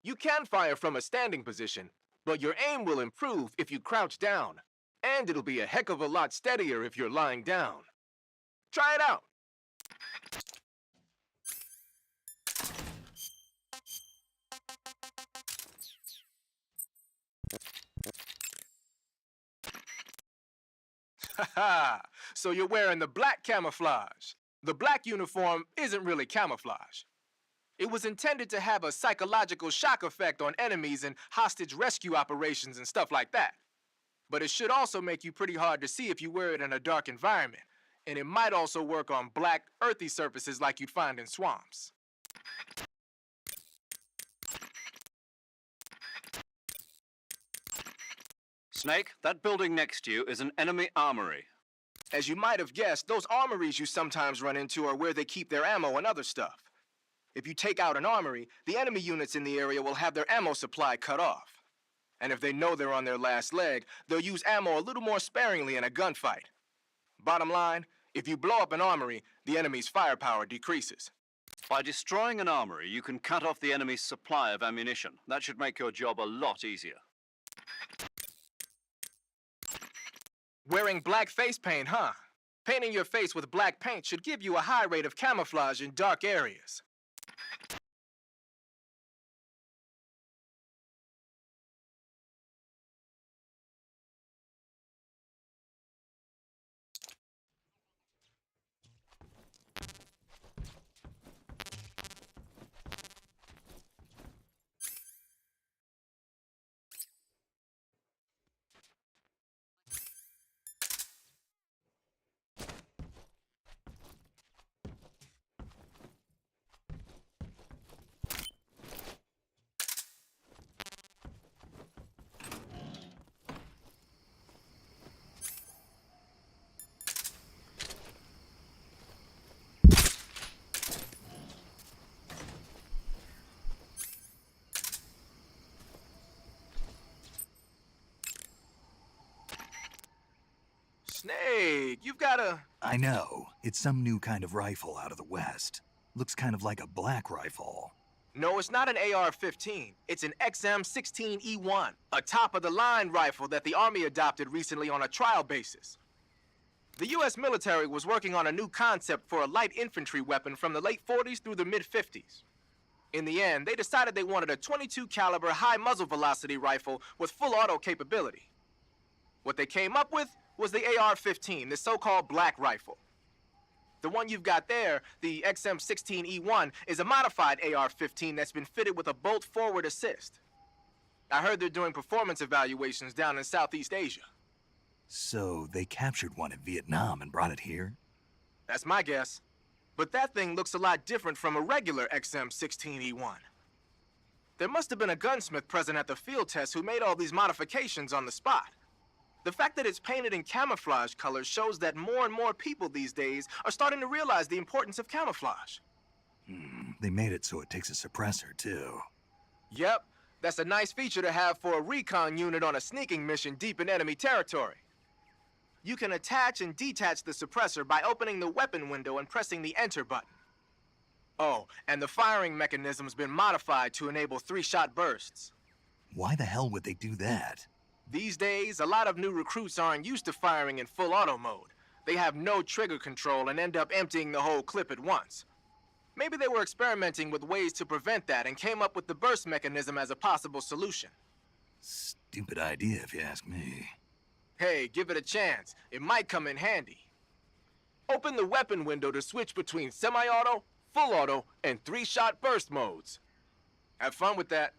You can fire from a standing position, but your aim will improve if you crouch down, and it'll be a heck of a lot steadier if you're lying down. Try it out. Haha, so you're wearing the black camouflage. The black uniform isn't really camouflage. It was intended to have a psychological shock effect on enemies in hostage rescue operations and stuff like that. But it should also make you pretty hard to see if you wear it in a dark environment. And it might also work on black, earthy surfaces like you'd find in swamps. Snake, that building next to you is an enemy armory. As you might have guessed, those armories you sometimes run into are where they keep their ammo and other stuff. If you take out an armory, the enemy units in the area will have their ammo supply cut off. And if they know they're on their last leg, they'll use ammo a little more sparingly in a gunfight. Bottom line, if you blow up an armory, the enemy's firepower decreases. By destroying an armory, you can cut off the enemy's supply of ammunition. That should make your job a lot easier. Wearing black face paint, huh? Painting your face with black paint should give you a high rate of camouflage in dark areas. Snake, you've got a... I know. It's some new kind of rifle out of the West. Looks kind of like a black rifle. No, it's not an AR-15. It's an XM16E1, a top-of-the-line rifle that the Army adopted recently on a trial basis. The U.S. military was working on a new concept for a light infantry weapon from the late 40s through the mid-50s. In the end, they decided they wanted a .22 caliber high muzzle velocity rifle with full auto capability. What they came up with was the AR-15, the so-called black rifle. The one you've got there, the XM16E1, is a modified AR-15 that's been fitted with a bolt forward assist. I heard they're doing performance evaluations down in Southeast Asia. So they captured one in Vietnam and brought it here? That's my guess. But that thing looks a lot different from a regular XM16E1. There must have been a gunsmith present at the field test who made all these modifications on the spot. The fact that it's painted in camouflage colors shows that more and more people these days are starting to realize the importance of camouflage. They made it so it takes a suppressor, too. Yep, that's a nice feature to have for a recon unit on a sneaking mission deep in enemy territory. You can attach and detach the suppressor by opening the weapon window and pressing the enter button. Oh, and the firing mechanism's been modified to enable 3-shot bursts. Why the hell would they do that? These days, a lot of new recruits aren't used to firing in full auto mode. They have no trigger control and end up emptying the whole clip at once. Maybe they were experimenting with ways to prevent that and came up with the burst mechanism as a possible solution. Stupid idea, if you ask me. Hey, give it a chance. It might come in handy. Open the weapon window to switch between semi-auto, full auto, and 3-shot burst modes. Have fun with that.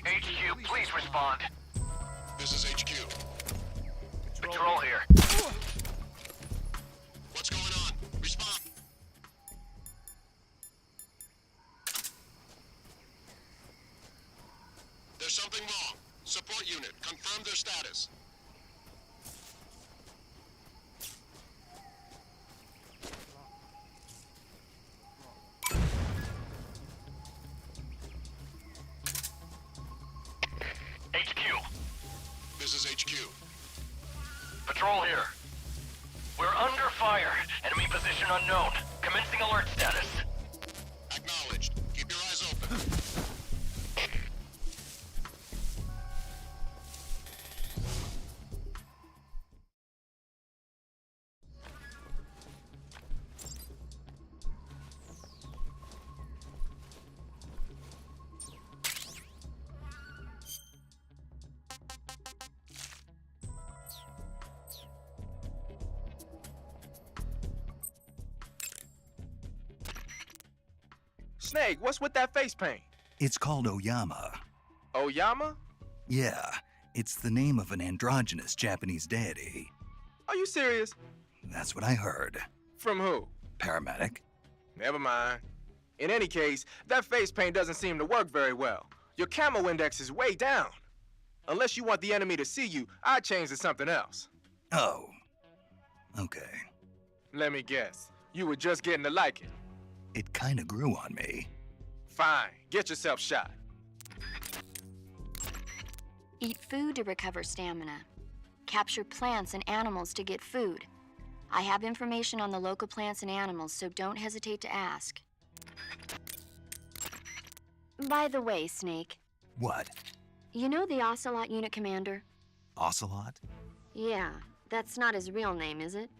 HQ, please respond. This is HQ. Patrol here. What's going on? Respond. There's something wrong. Support unit, confirm their status. HQ, This is HQ. patrol here. We're under fire. Enemy position unknown. Commencing alert status. Acknowledged. Keep your eyes open. Snake, what's with that face paint? It's called Oyama. Oyama? Yeah, it's the name of an androgynous Japanese deity. Are you serious? That's what I heard. From who? Paramedic? Never mind. In any case, that face paint doesn't seem to work very well. Your camo index is way down. Unless you want the enemy to see you, I'd change to something else. Oh. Okay. Let me guess. You were just getting to like it. It kinda grew on me. Fine. Get yourself shot. Eat food to recover stamina. Capture plants and animals to get food. I have information on the local plants and animals, so don't hesitate to ask. By the way, Snake, What? you know the Ocelot unit commander? Ocelot? Yeah, that's not his real name, is it?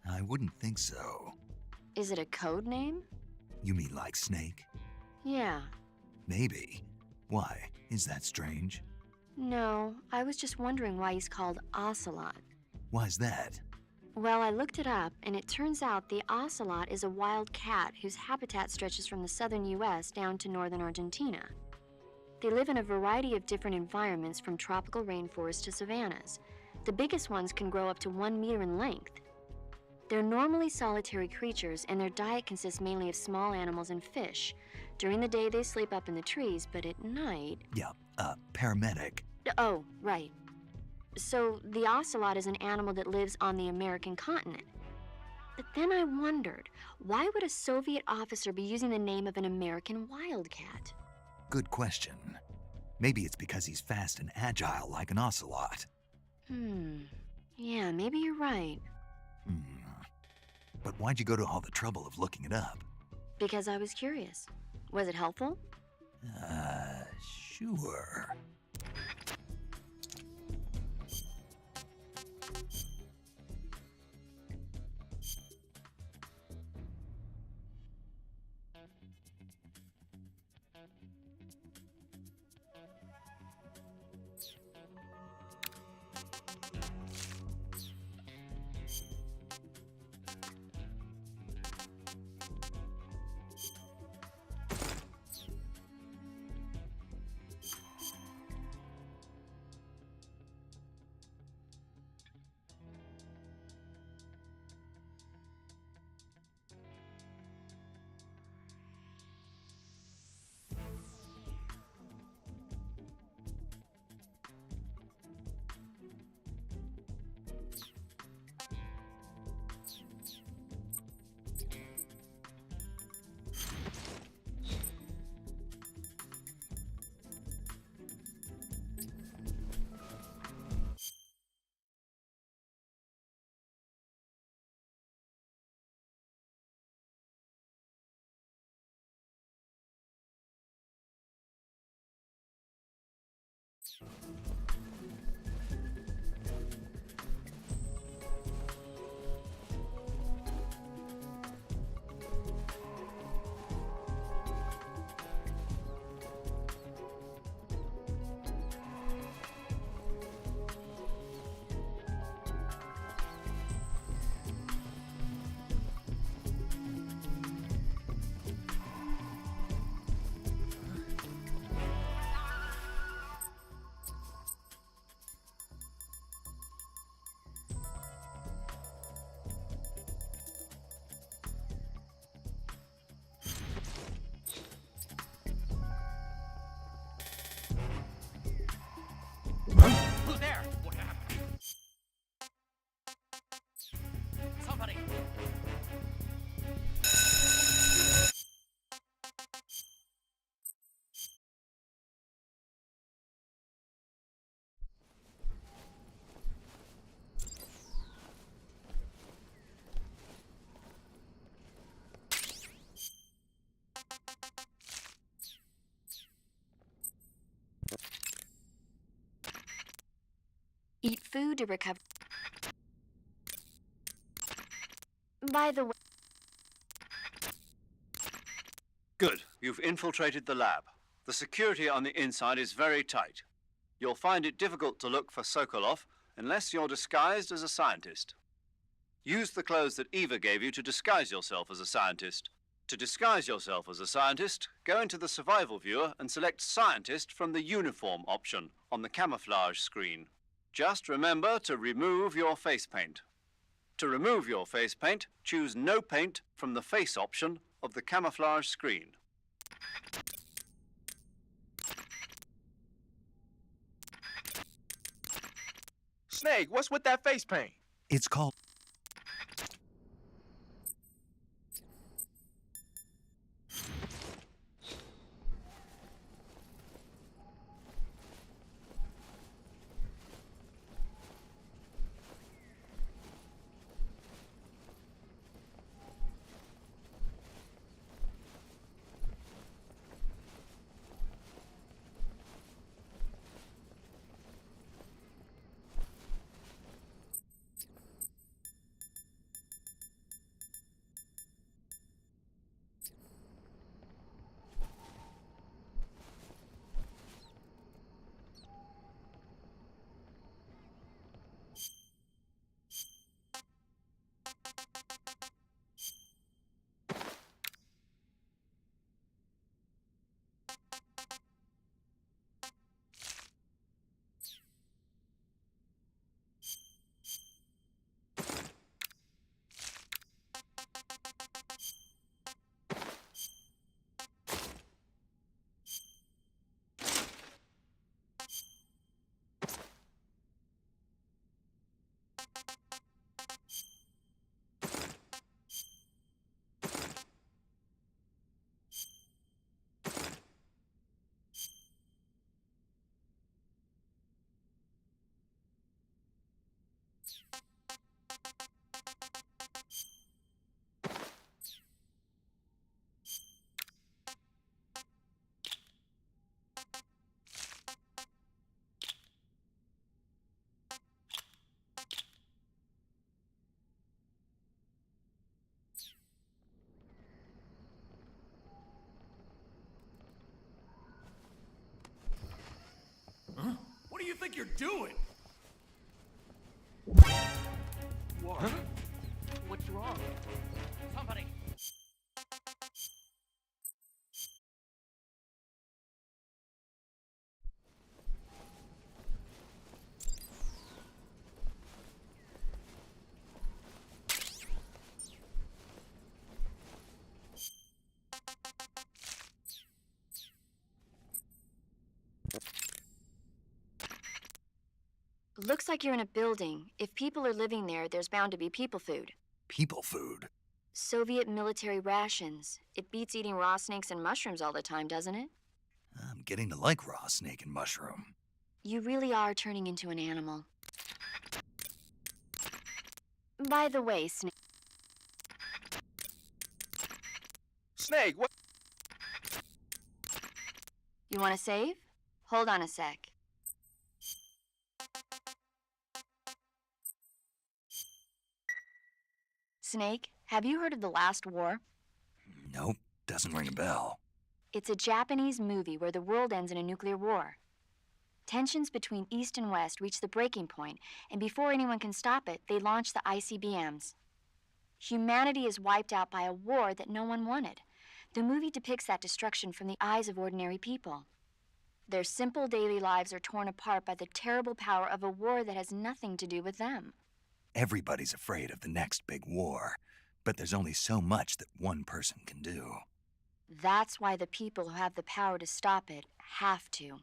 I wouldn't think so. Is it a code name? You mean like Snake? Yeah. Maybe. Why? Is that strange? No, I was just wondering why he's called Ocelot. Why's that? Well, I looked it up, and it turns out the ocelot is a wild cat whose habitat stretches from the southern U.S. down to northern Argentina. They live in a variety of different environments, from tropical rainforests to savannas. The biggest ones can grow up to 1 meter in length. They're normally solitary creatures, and their diet consists mainly of small animals and fish. During the day, they sleep up in the trees, but at night... Yeah, paramedic. Oh, right. So the ocelot is an animal that lives on the American continent. But then I wondered, why would a Soviet officer be using the name of an American wildcat? Good question. Maybe it's because he's fast and agile like an ocelot. Yeah, maybe you're right. But why'd you go to all the trouble of looking it up? Because I was curious. Was it helpful? Sure. Eat food to recover. By the way, Good. You've infiltrated the lab. The security on the inside is very tight. You'll find it difficult to look for Sokolov unless you're disguised as a scientist. Use the clothes that Eva gave you to disguise yourself as a scientist. To disguise yourself as a scientist, go into the survival viewer and select Scientist from the Uniform option on the camouflage screen. Just remember to remove your face paint. To remove your face paint, choose No Paint from the Face option of the camouflage screen. Snake, what's with that face paint? It's called. What do you think you're doing? What? What's wrong? Somebody. looks like you're in a building. If people are living there, there's bound to be people food. People food? Soviet military rations. It beats eating raw snakes and mushrooms all the time, doesn't it? I'm getting to like raw snake and mushroom. You really are turning into an animal. By the way, Snake. Snake, what? You want to save? Hold on a sec. Snake, have you heard of The Last War? Nope, doesn't ring a bell. It's a Japanese movie where the world ends in a nuclear war. Tensions between East and West reach the breaking point, and before anyone can stop it, they launch the ICBMs. Humanity is wiped out by a war that no one wanted. The movie depicts that destruction from the eyes of ordinary people. Their simple daily lives are torn apart by the terrible power of a war that has nothing to do with them. Everybody's afraid of the next big war, but there's only so much that one person can do. That's why the people who have the power to stop it have to.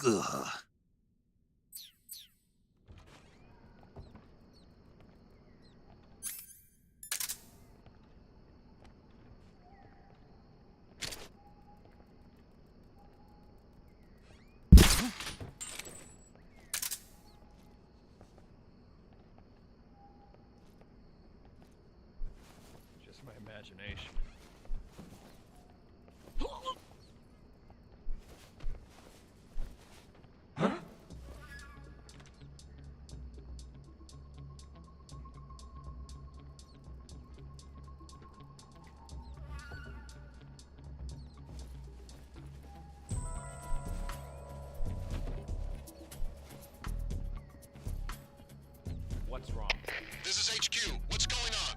Ugh. Just my imagination. What's wrong? This is HQ. What's going on?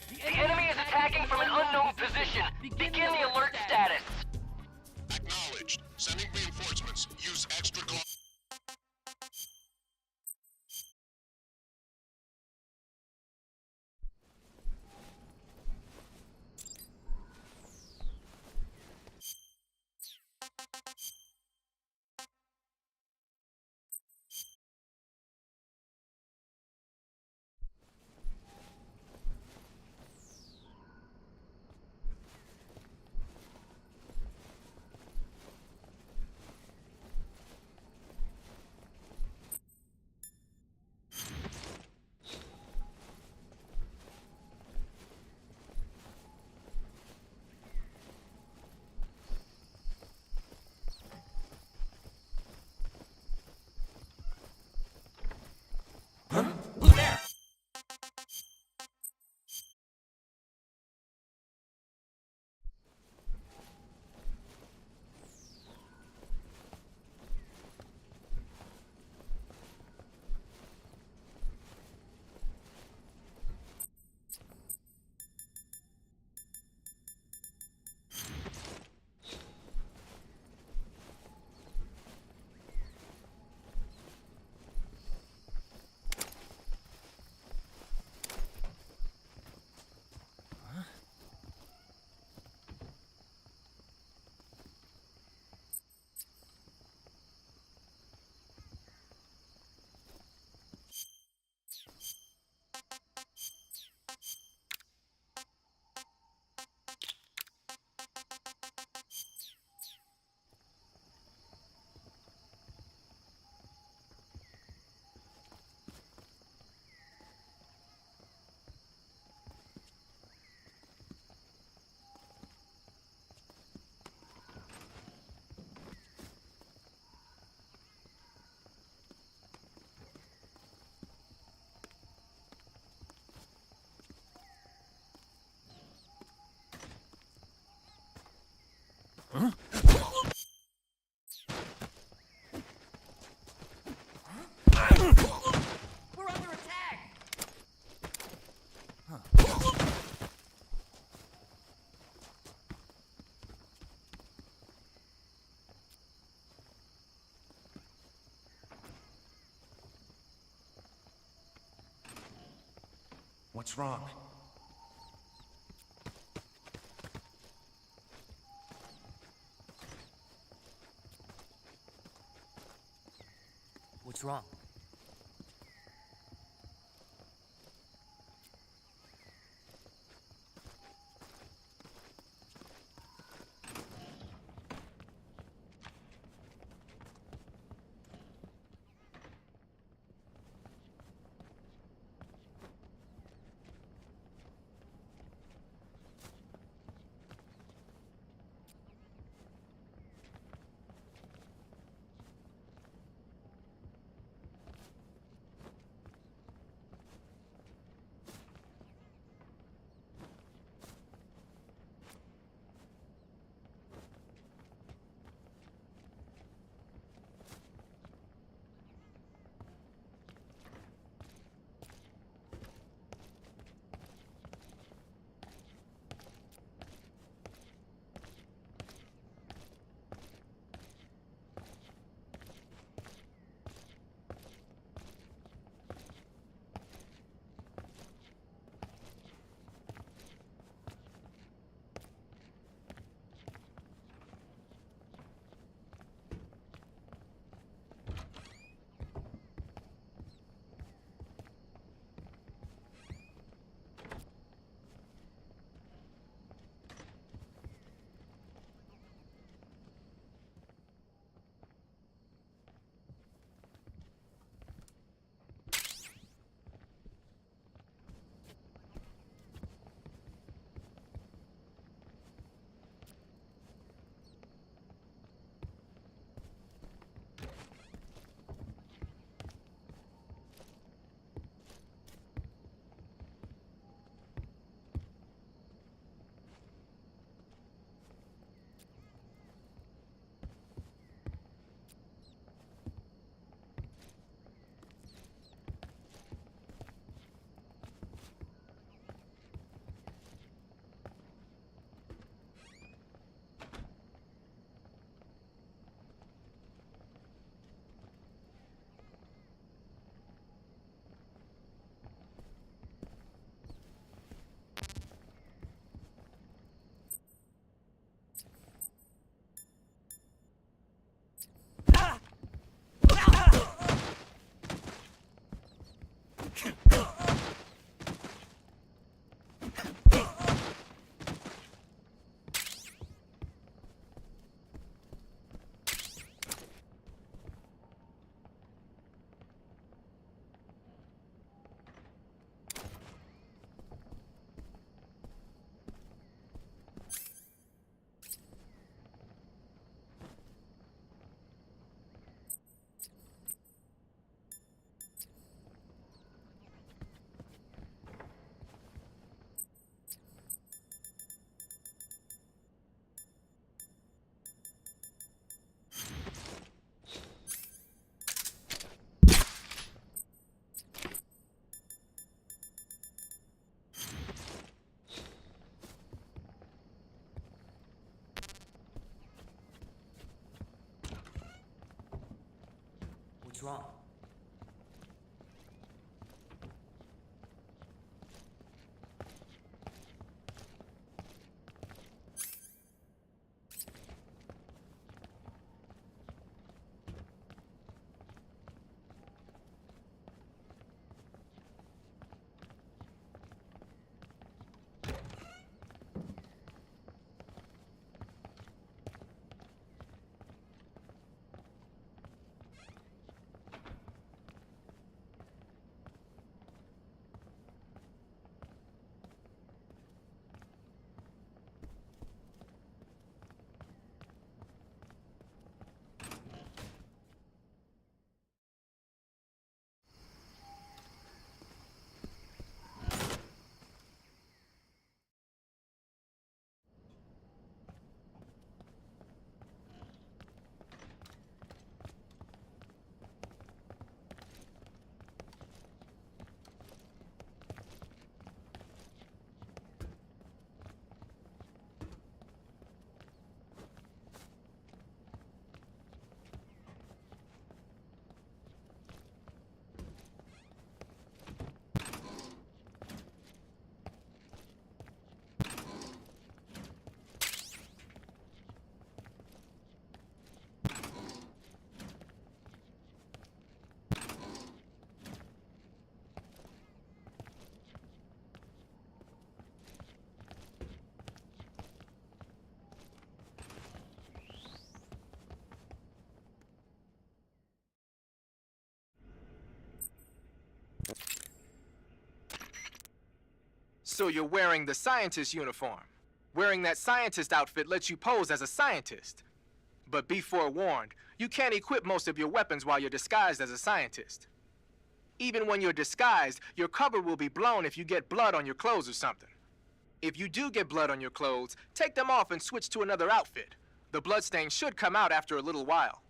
The enemy is attacking from an unknown position. Begin the alert status. Acknowledged. Sending reinforcements. Use extra caution. We're under attack! What's wrong? What's wrong? What's wrong? So you're wearing the scientist uniform. Wearing that scientist outfit lets you pose as a scientist. But be forewarned, you can't equip most of your weapons while you're disguised as a scientist. Even when you're disguised, your cover will be blown if you get blood on your clothes or something. If you do get blood on your clothes, take them off and switch to another outfit. The bloodstain should come out after a little while.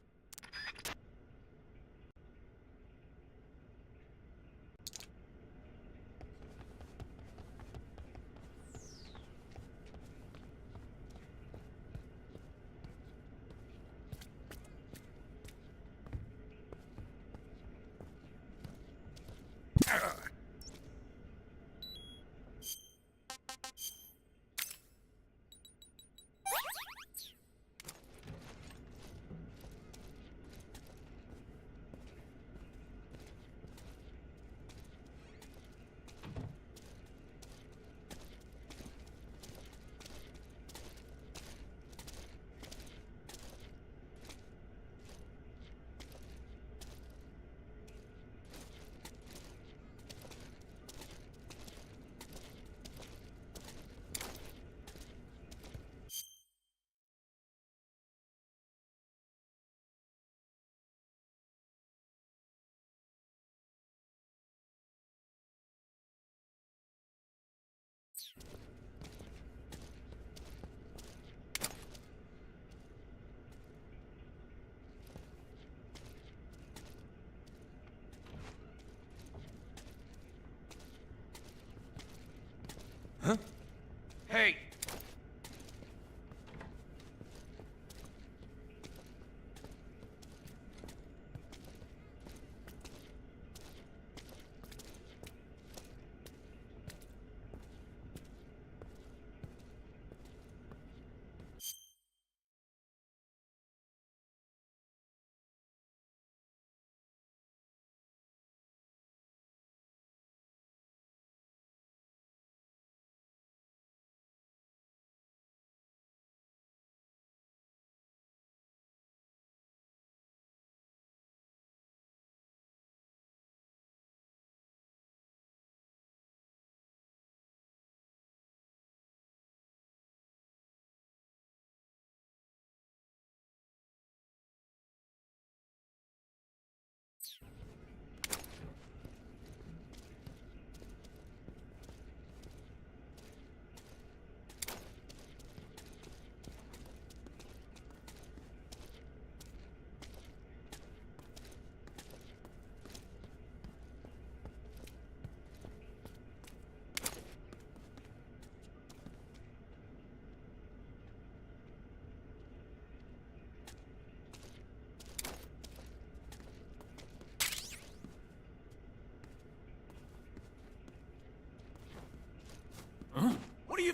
Hey!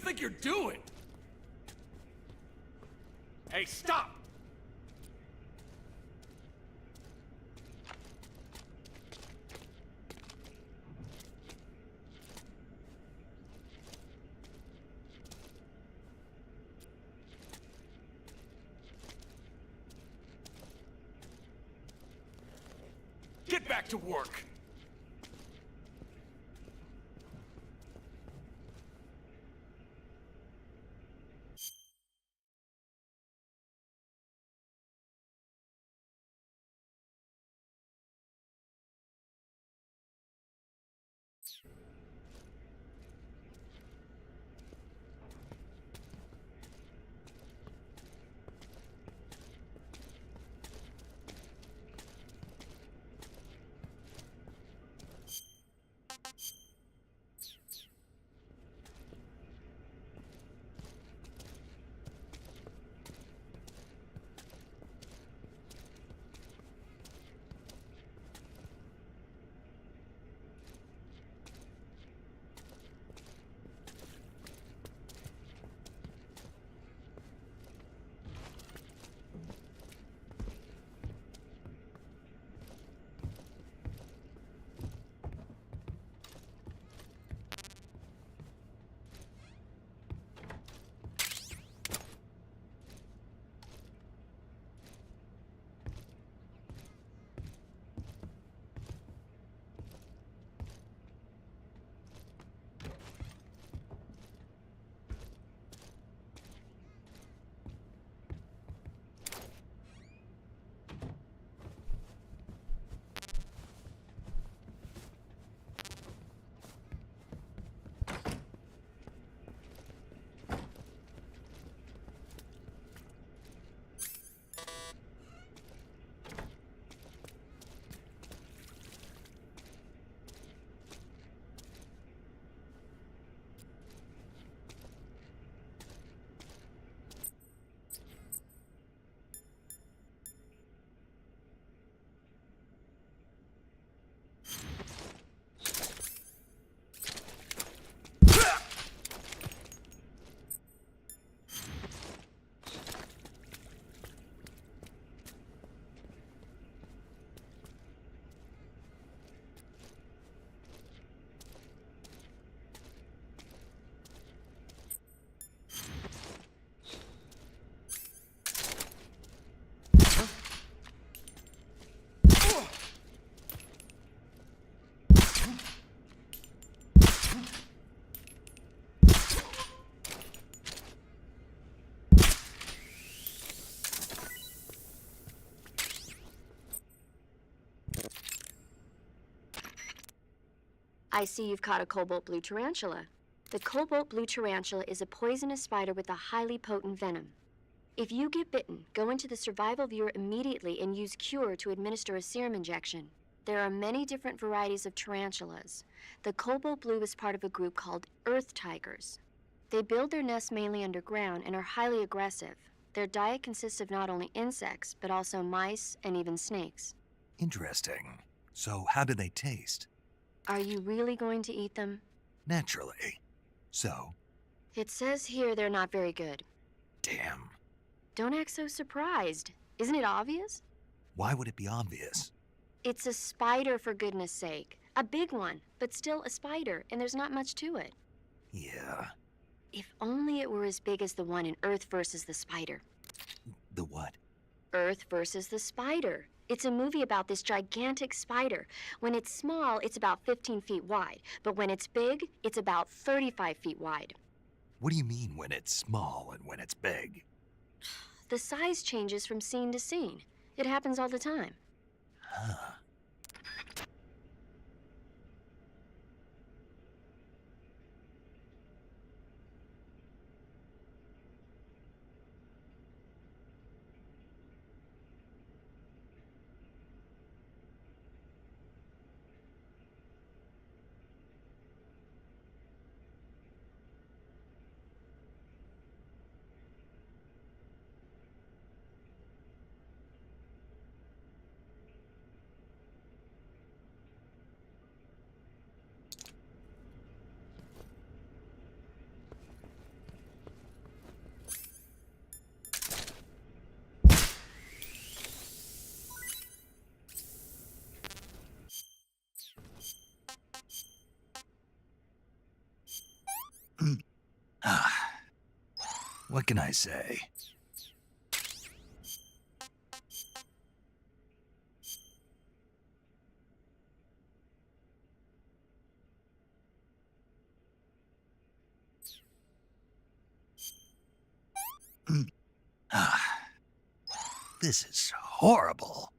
think you're doing? Hey, stop! Get back to work! I see you've caught a cobalt blue tarantula. The cobalt blue tarantula is a poisonous spider with a highly potent venom. If you get bitten, go into the survival viewer immediately and use Cure to administer a serum injection. There are many different varieties of tarantulas. The cobalt blue is part of a group called earth tigers. They build their nests mainly underground and are highly aggressive. Their diet consists of not only insects, but also mice and even snakes. Interesting. So how do they taste? Are you really going to eat them? Naturally. So? It says here they're not very good. Damn. Don't act so surprised. Isn't it obvious? Why would it be obvious? It's a spider, for goodness sake. A big one, but still a spider, and there's not much to it. Yeah. If only it were as big as the one in Earth versus the Spider. The what? Earth versus the Spider. It's a movie about this gigantic spider. When it's small, it's about 15 feet wide. But when it's big, it's about 35 feet wide. What do you mean when it's small and when it's big? The size changes from scene to scene. It happens all the time. Huh. What can I say? This is horrible.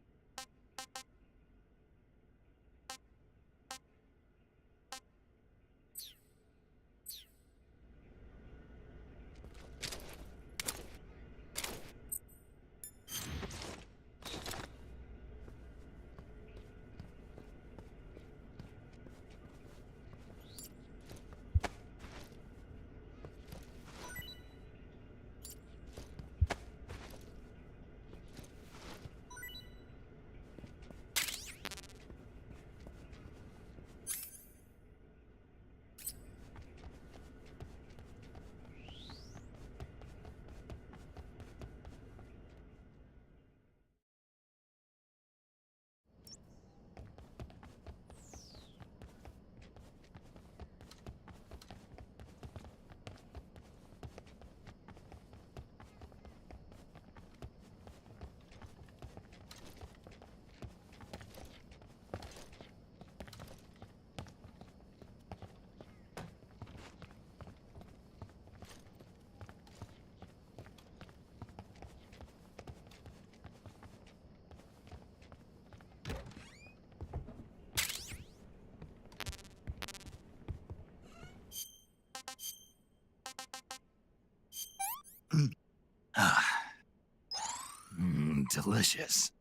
Delicious.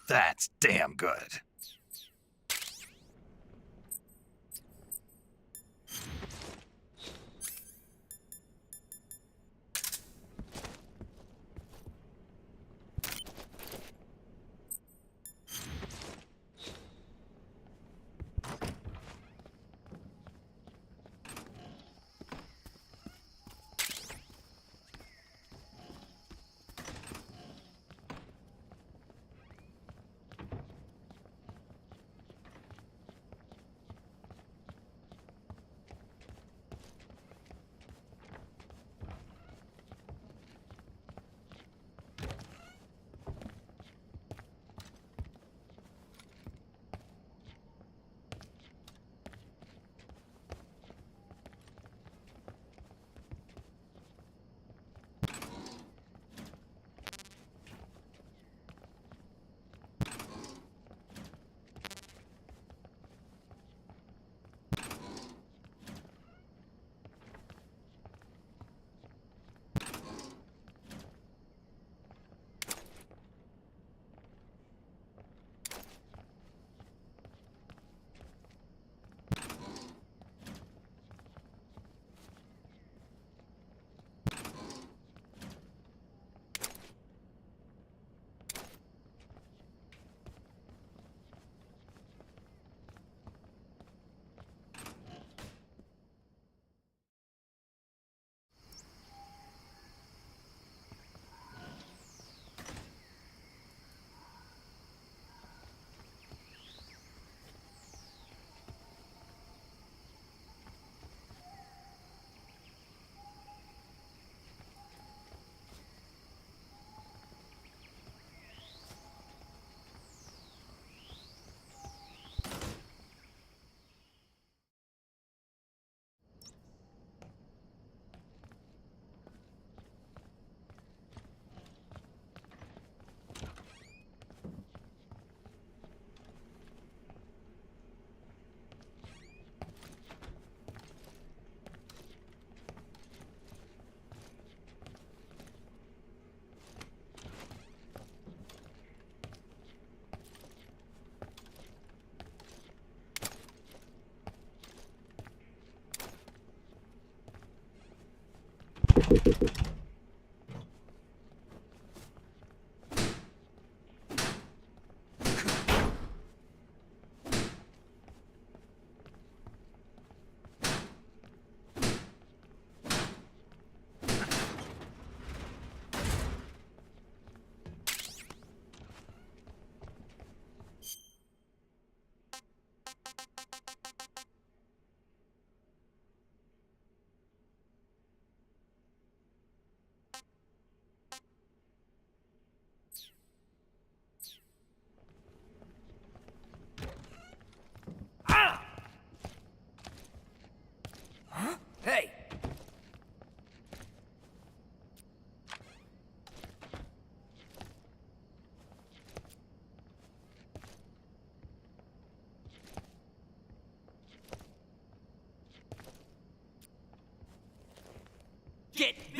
That's damn good.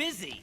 busy.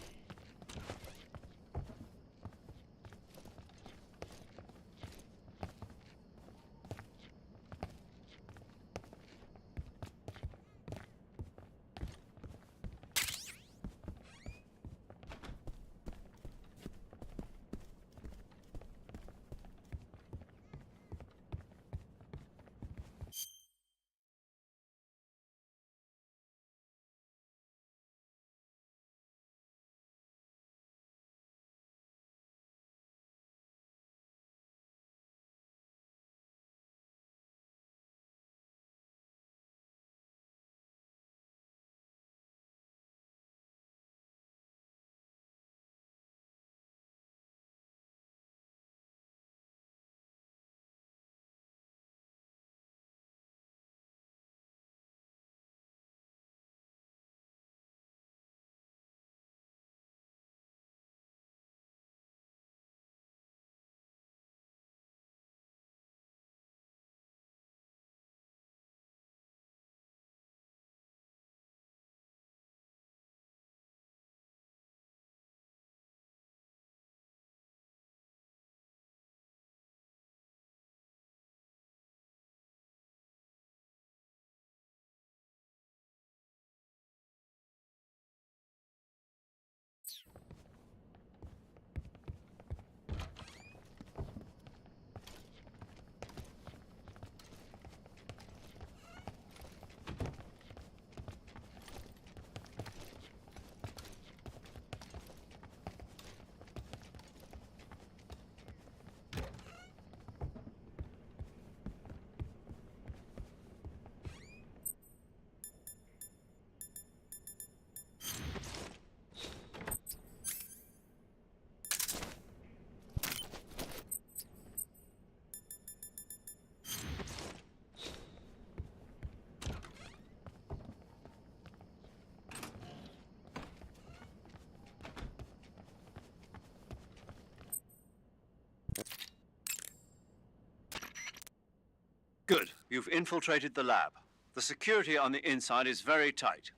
Good. You've infiltrated the lab. The security on the inside is very tight.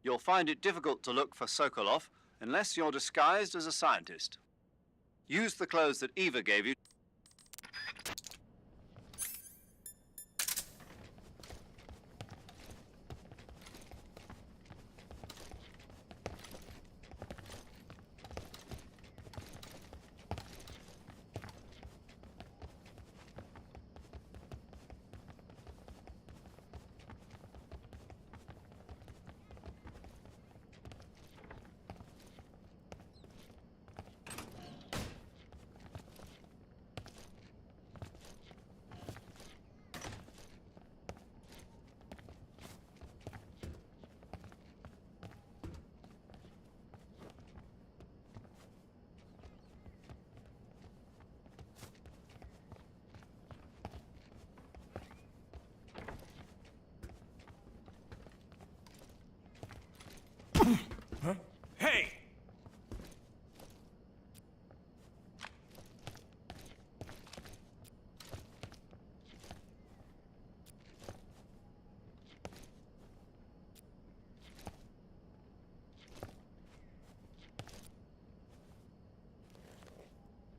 You'll find it difficult to look for Sokolov unless you're disguised as a scientist. Use the clothes that Eva gave you. Hey!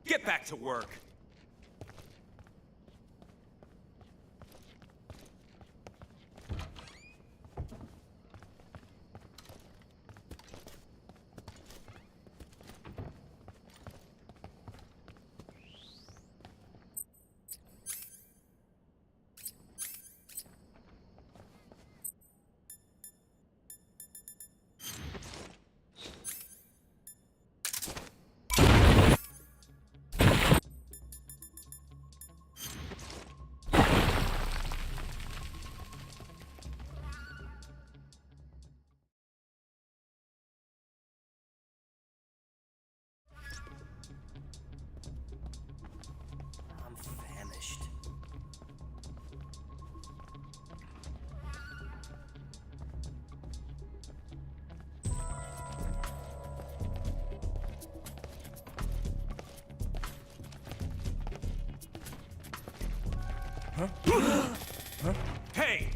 Get back to work! I'm famished. Hey!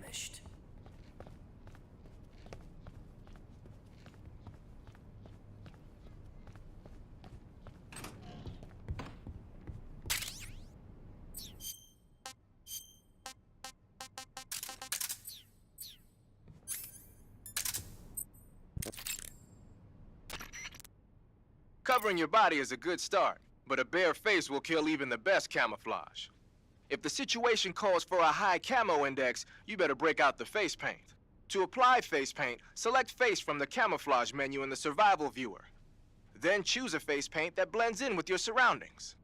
famished. Covering your body is a good start, but a bare face will kill even the best camouflage. If the situation calls for a high camo index, you better break out the face paint. To apply face paint, select face from the camouflage menu in the survival viewer. Then choose a face paint that blends in with your surroundings.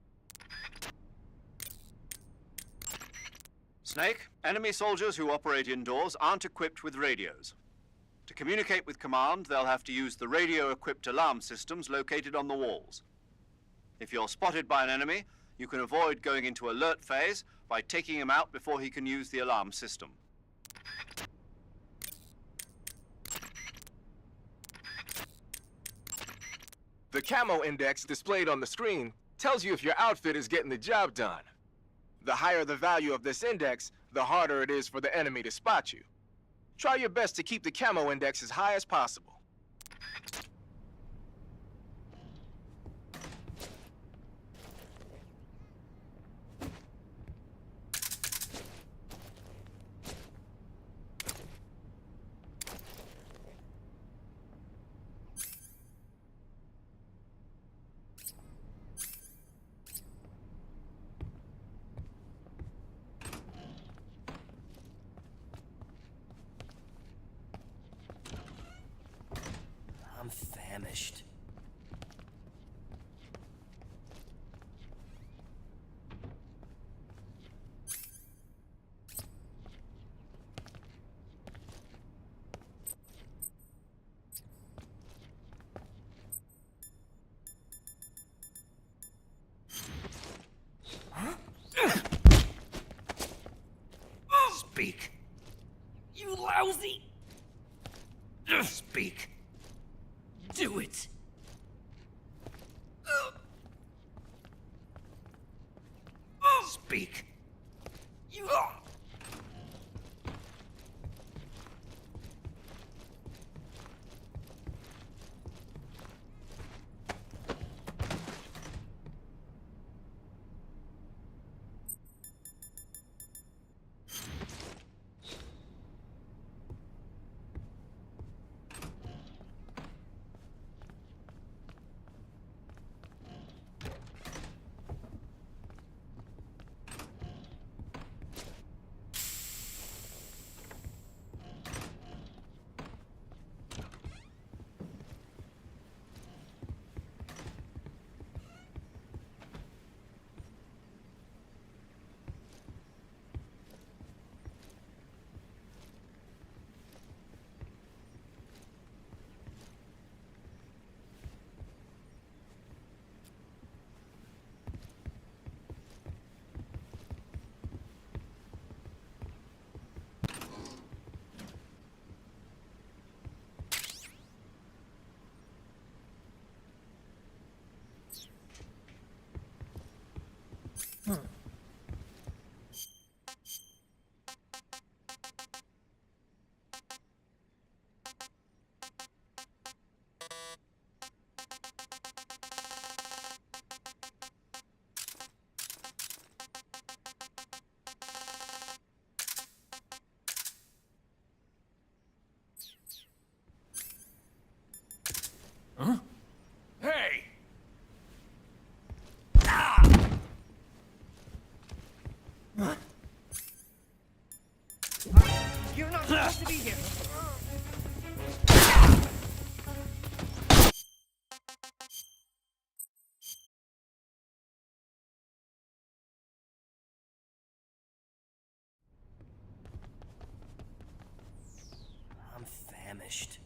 Snake, enemy soldiers who operate indoors aren't equipped with radios. To communicate with command, they'll have to use the radio-equipped alarm systems located on the walls. If you're spotted by an enemy, you can avoid going into alert phase by taking him out before he can use the alarm system. The camo index displayed on the screen tells you if your outfit is getting the job done. The higher the value of this index, the harder it is for the enemy to spot you. Try your best to keep the camo index as high as possible. I'm famished. Speak. You lousy! Speak. Do it. Speak. You. Huh? Hey! You're not supposed to be here. I'm famished.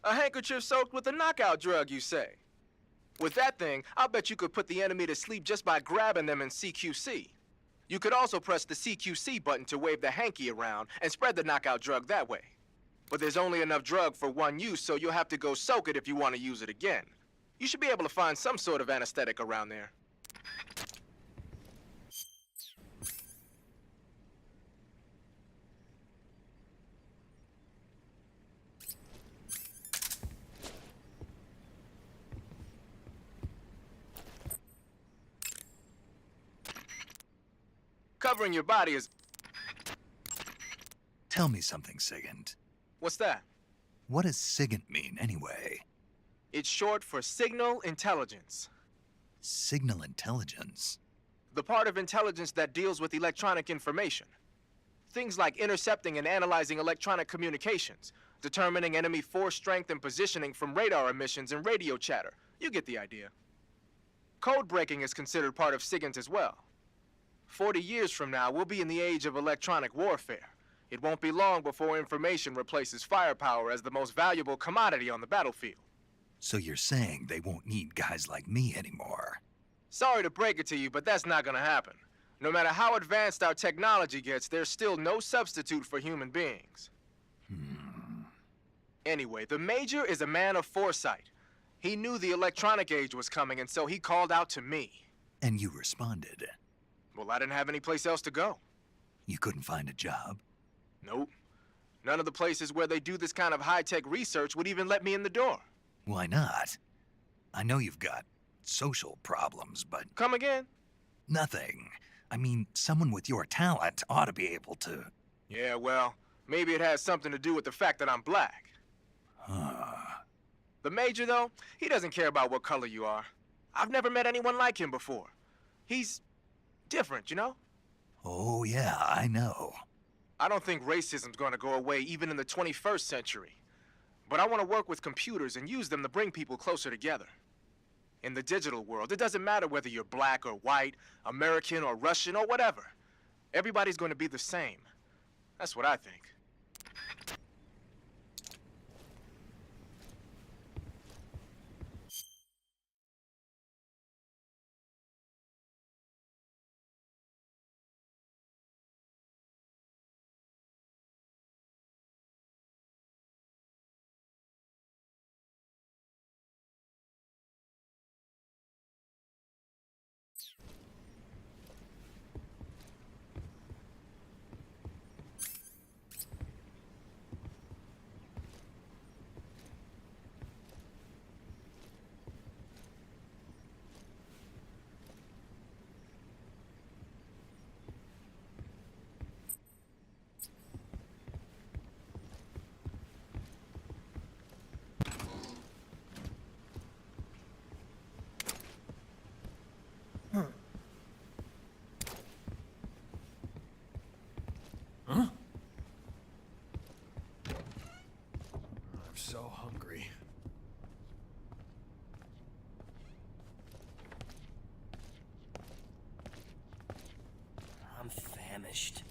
A handkerchief soaked with a knockout drug, you say? With that thing, I'll bet you could put the enemy to sleep just by grabbing them in CQC. You could also press the CQC button to wave the hanky around and spread the knockout drug that way. But there's only enough drug for one use, so you'll have to go soak it if you want to use it again. You should be able to find some sort of anesthetic around there. Covering your body is... Tell me something, Sigint. What's that? What does Sigint mean, anyway? It's short for Signal Intelligence. Signal intelligence? The part of intelligence that deals with electronic information. Things like intercepting and analyzing electronic communications, determining enemy force strength and positioning from radar emissions and radio chatter. You get the idea. Code breaking is considered part of SIGINT as well. 40 years from now, we'll be in the age of electronic warfare. It won't be long before information replaces firepower as the most valuable commodity on the battlefield. So you're saying they won't need guys like me anymore? Sorry to break it to you, but that's not gonna happen. No matter how advanced our technology gets, there's still no substitute for human beings. Anyway, the Major is a man of foresight. He knew the electronic age was coming, and so he called out to me. And you responded? Well, I didn't have any place else to go. You couldn't find a job? Nope. None of the places where they do this kind of high-tech research would even let me in the door. Why not? I know you've got social problems, but... Come again? Nothing. I mean, someone with your talent ought to be able to... Yeah, well, maybe it has something to do with the fact that I'm black. The Major, though, he doesn't care about what color you are. I've never met anyone like him before. He's different, you know? Oh, yeah, I know. I don't think racism's gonna go away even in the 21st century. But I want to work with computers and use them to bring people closer together. In the digital world, it doesn't matter whether you're black or white, American or Russian or whatever. Everybody's going to be the same. That's what I think. Huh? I'm so hungry. I'm famished.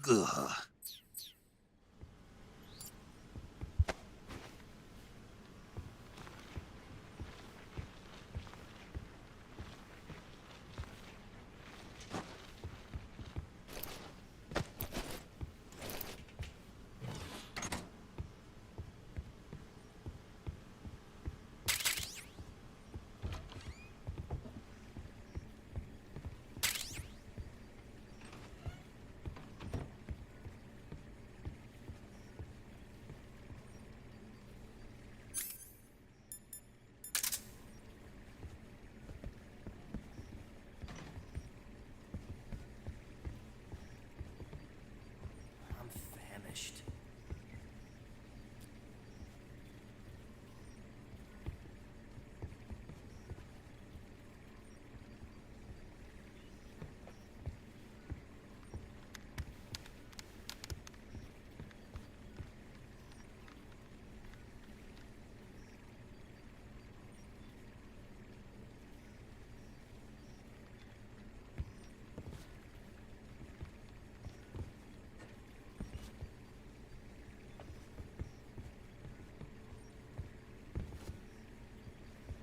Ugh. I'm famished. I'm famished.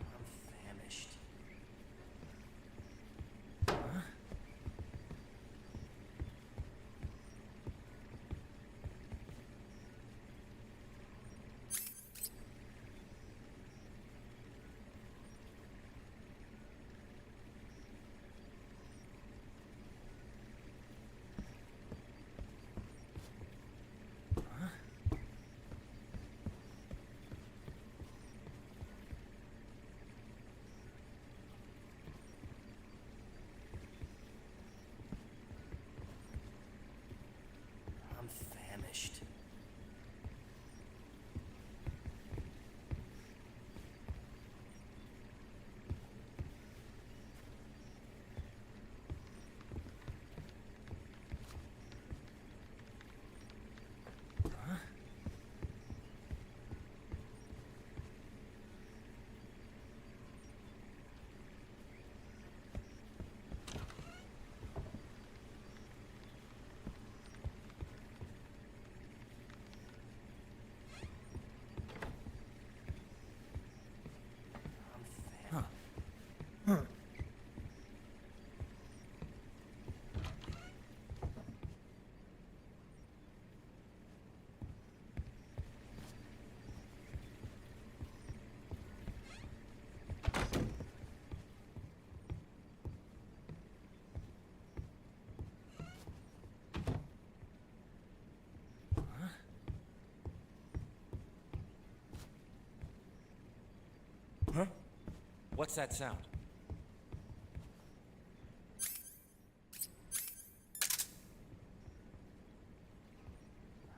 Huh? I'm famished. Huh? I'm famished. Huh? What's that sound?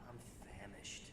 I'm famished.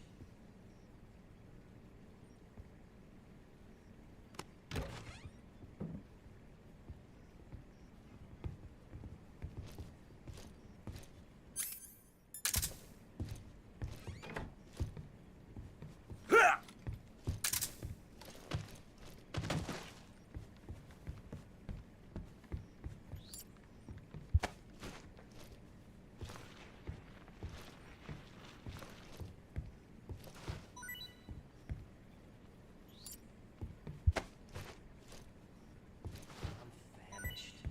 I'm famished.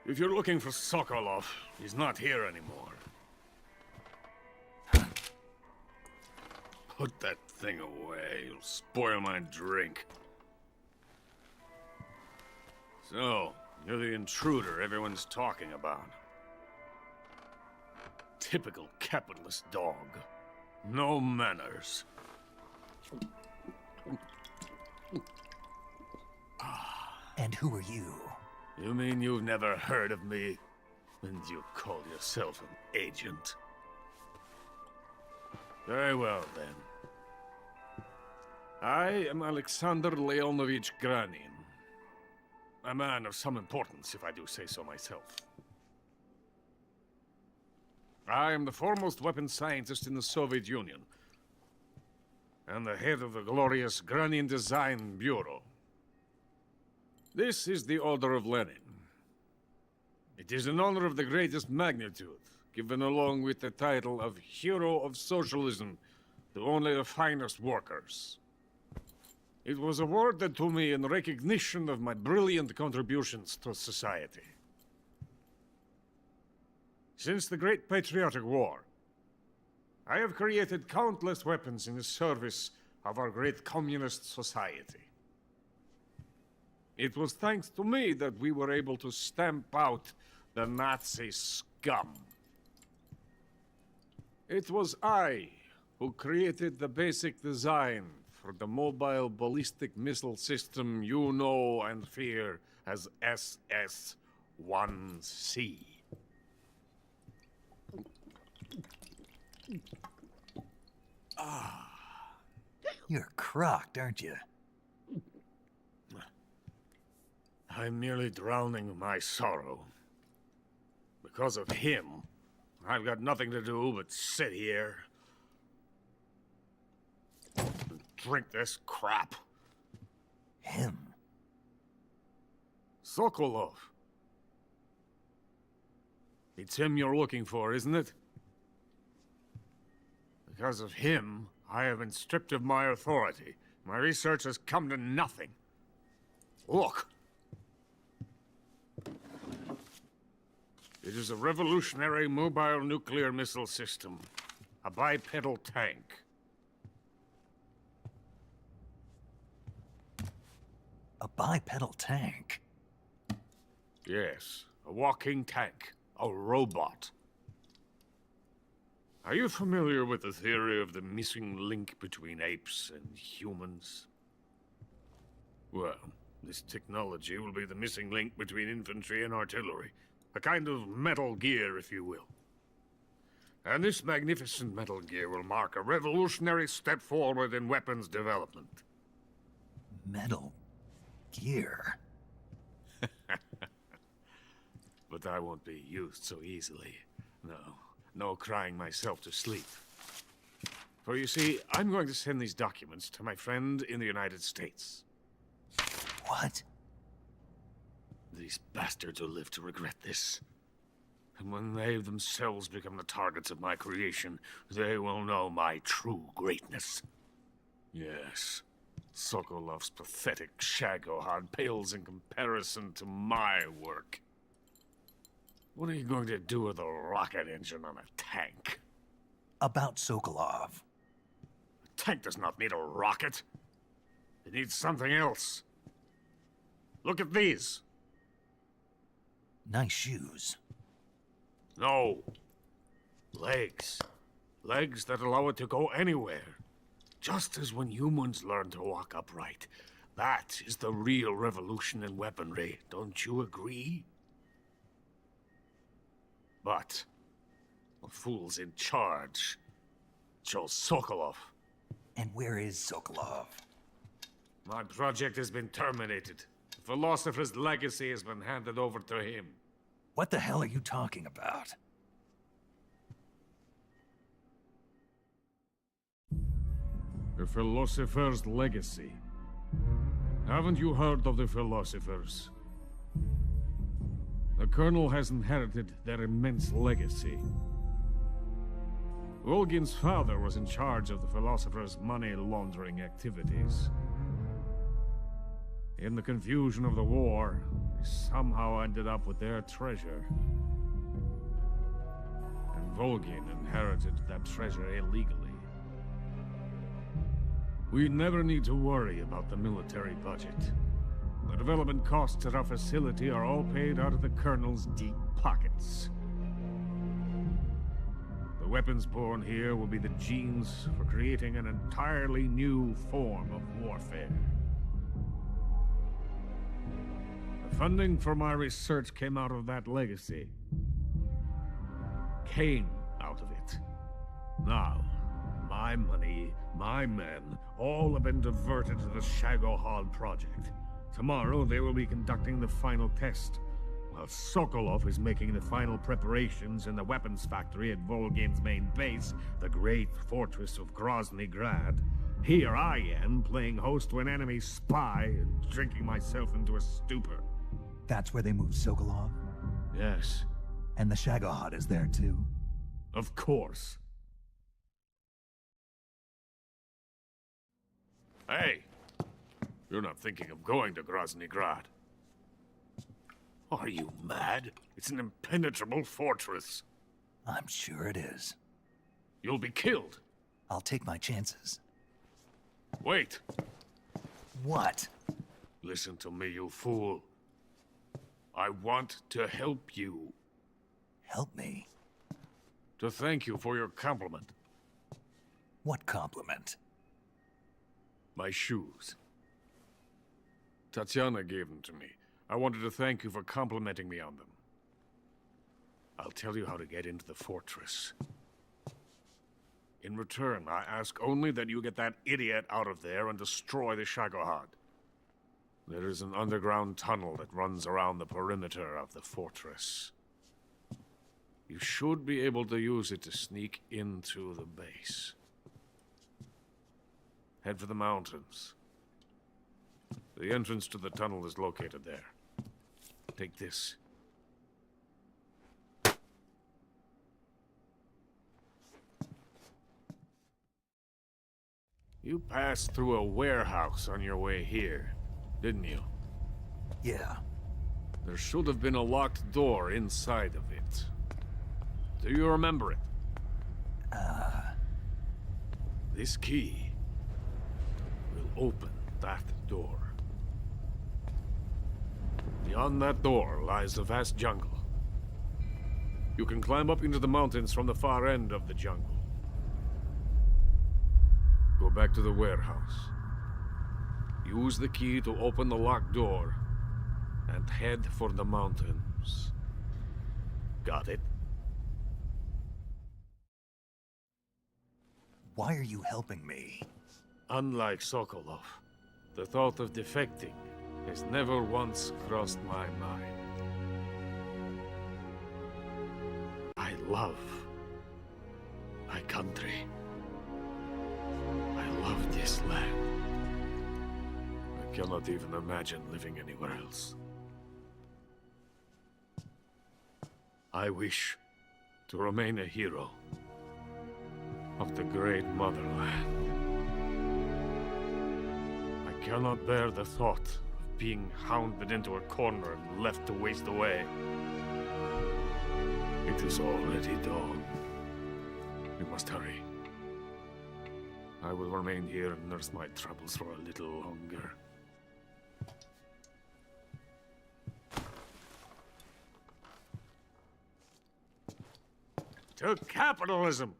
If you're looking for Sokolov, he's not here anymore. Put that thing away. You'll spoil my drink. So, you're the intruder everyone's talking about. Typical capitalist dog. No manners. And who are you? You mean you've never heard of me? And you call yourself an agent? Very well, then. I am Alexander Leonovich Granin. A man of some importance, if I do say so myself. I am the foremost weapons scientist in the Soviet Union, and the head of the glorious Granin Design Bureau. This is the Order of Lenin. It is an honor of the greatest magnitude, given along with the title of Hero of Socialism to only the finest workers. It was awarded to me in recognition of my brilliant contributions to society. Since the Great Patriotic War, I have created countless weapons in the service of our great communist society. It was thanks to me that we were able to stamp out the Nazi scum. It was I who created the basic design for the mobile ballistic missile system you know and fear as SS-1C. You're crocked, aren't you? I'm merely drowning my sorrow. Because of him, I've got nothing to do but sit here and drink this crap. Him? Sokolov. It's him you're looking for, isn't it? Because of him, I have been stripped of my authority. My research has come to nothing. Look. It is a revolutionary mobile nuclear missile system. A bipedal tank. A bipedal tank? Yes, a walking tank. A robot. Are you familiar with the theory of the missing link between apes and humans? Well, this technology will be the missing link between infantry and artillery. A kind of Metal Gear, if you will. And this magnificent Metal Gear will mark a revolutionary step forward in weapons development. Metal Gear? But I won't be used so easily. No crying myself to sleep. For you see, I'm going to send these documents to my friend in the United States. What? These bastards will live to regret this. And when they themselves become the targets of my creation, they will know my true greatness. Yes, Sokolov's pathetic Shagohod pales in comparison to my work. What are you going to do with a rocket engine on a tank? About Sokolov. A tank does not need a rocket. It needs something else. Look at these. Nice shoes. No. Legs. Legs that allow it to go anywhere. Just as when humans learn to walk upright. That is the real revolution in weaponry. Don't you agree? But the fool's in charge. Joe Sokolov. And where is Sokolov? My project has been terminated. The philosopher's legacy has been handed over to him. What the hell are you talking about? The philosopher's legacy. Haven't you heard of the philosophers? The Colonel has inherited their immense legacy. Volgin's father was in charge of the philosophers' money laundering activities. In the confusion of the war, they somehow ended up with their treasure. And Volgin inherited that treasure illegally. We never need to worry about the military budget. The development costs at our facility are all paid out of the Colonel's deep pockets. weapons born here will be the genes for creating an entirely new form of warfare. The funding for my research came out of that legacy. Came out of it. Now, my money, my men, all have been diverted to the Shagohod project. Tomorrow they will be conducting the final test, while Sokolov is making the final preparations in the weapons factory at Volgin's main base, the great fortress of Grozny Grad. Here I am, playing host to an enemy spy and drinking myself into a stupor. That's where they moved Sokolov? Yes. And the Shagohod is there too? Of course. Hey! You're not thinking of going to Grozny Grad. Are you mad? It's an impenetrable fortress. I'm sure it is. You'll be killed. I'll take my chances. Wait. What? Listen to me, you fool. I want to help you. Help me? To thank you for your compliment. What compliment? My shoes. Tatiana gave them to me. I wanted to thank you for complimenting me on them. I'll tell you how to get into the fortress. In return, I ask only that you get that idiot out of there and destroy the Shagohod. There is an underground tunnel that runs around the perimeter of the fortress. You should be able to use it to sneak into the base. Head for the mountains. The entrance to the tunnel is located there. Take this. You passed through a warehouse on your way here, didn't you? Yeah. There should have been a locked door inside of it. Do you remember it? This key will open that door. Beyond that door lies the vast jungle. You can climb up into the mountains from the far end of the jungle. Go back to the warehouse. Use the key to open the locked door, and head for the mountains. Got it? Why are you helping me? Unlike Sokolov, the thought of defecting has never once crossed my mind. I love my country. I love this land. I cannot even imagine living anywhere else. I wish to remain a hero of the great motherland. I cannot bear the thought of being hounded into a corner and left to waste away. It is already dawn. We must hurry. I will remain here and nurse my troubles for a little longer. To capitalism!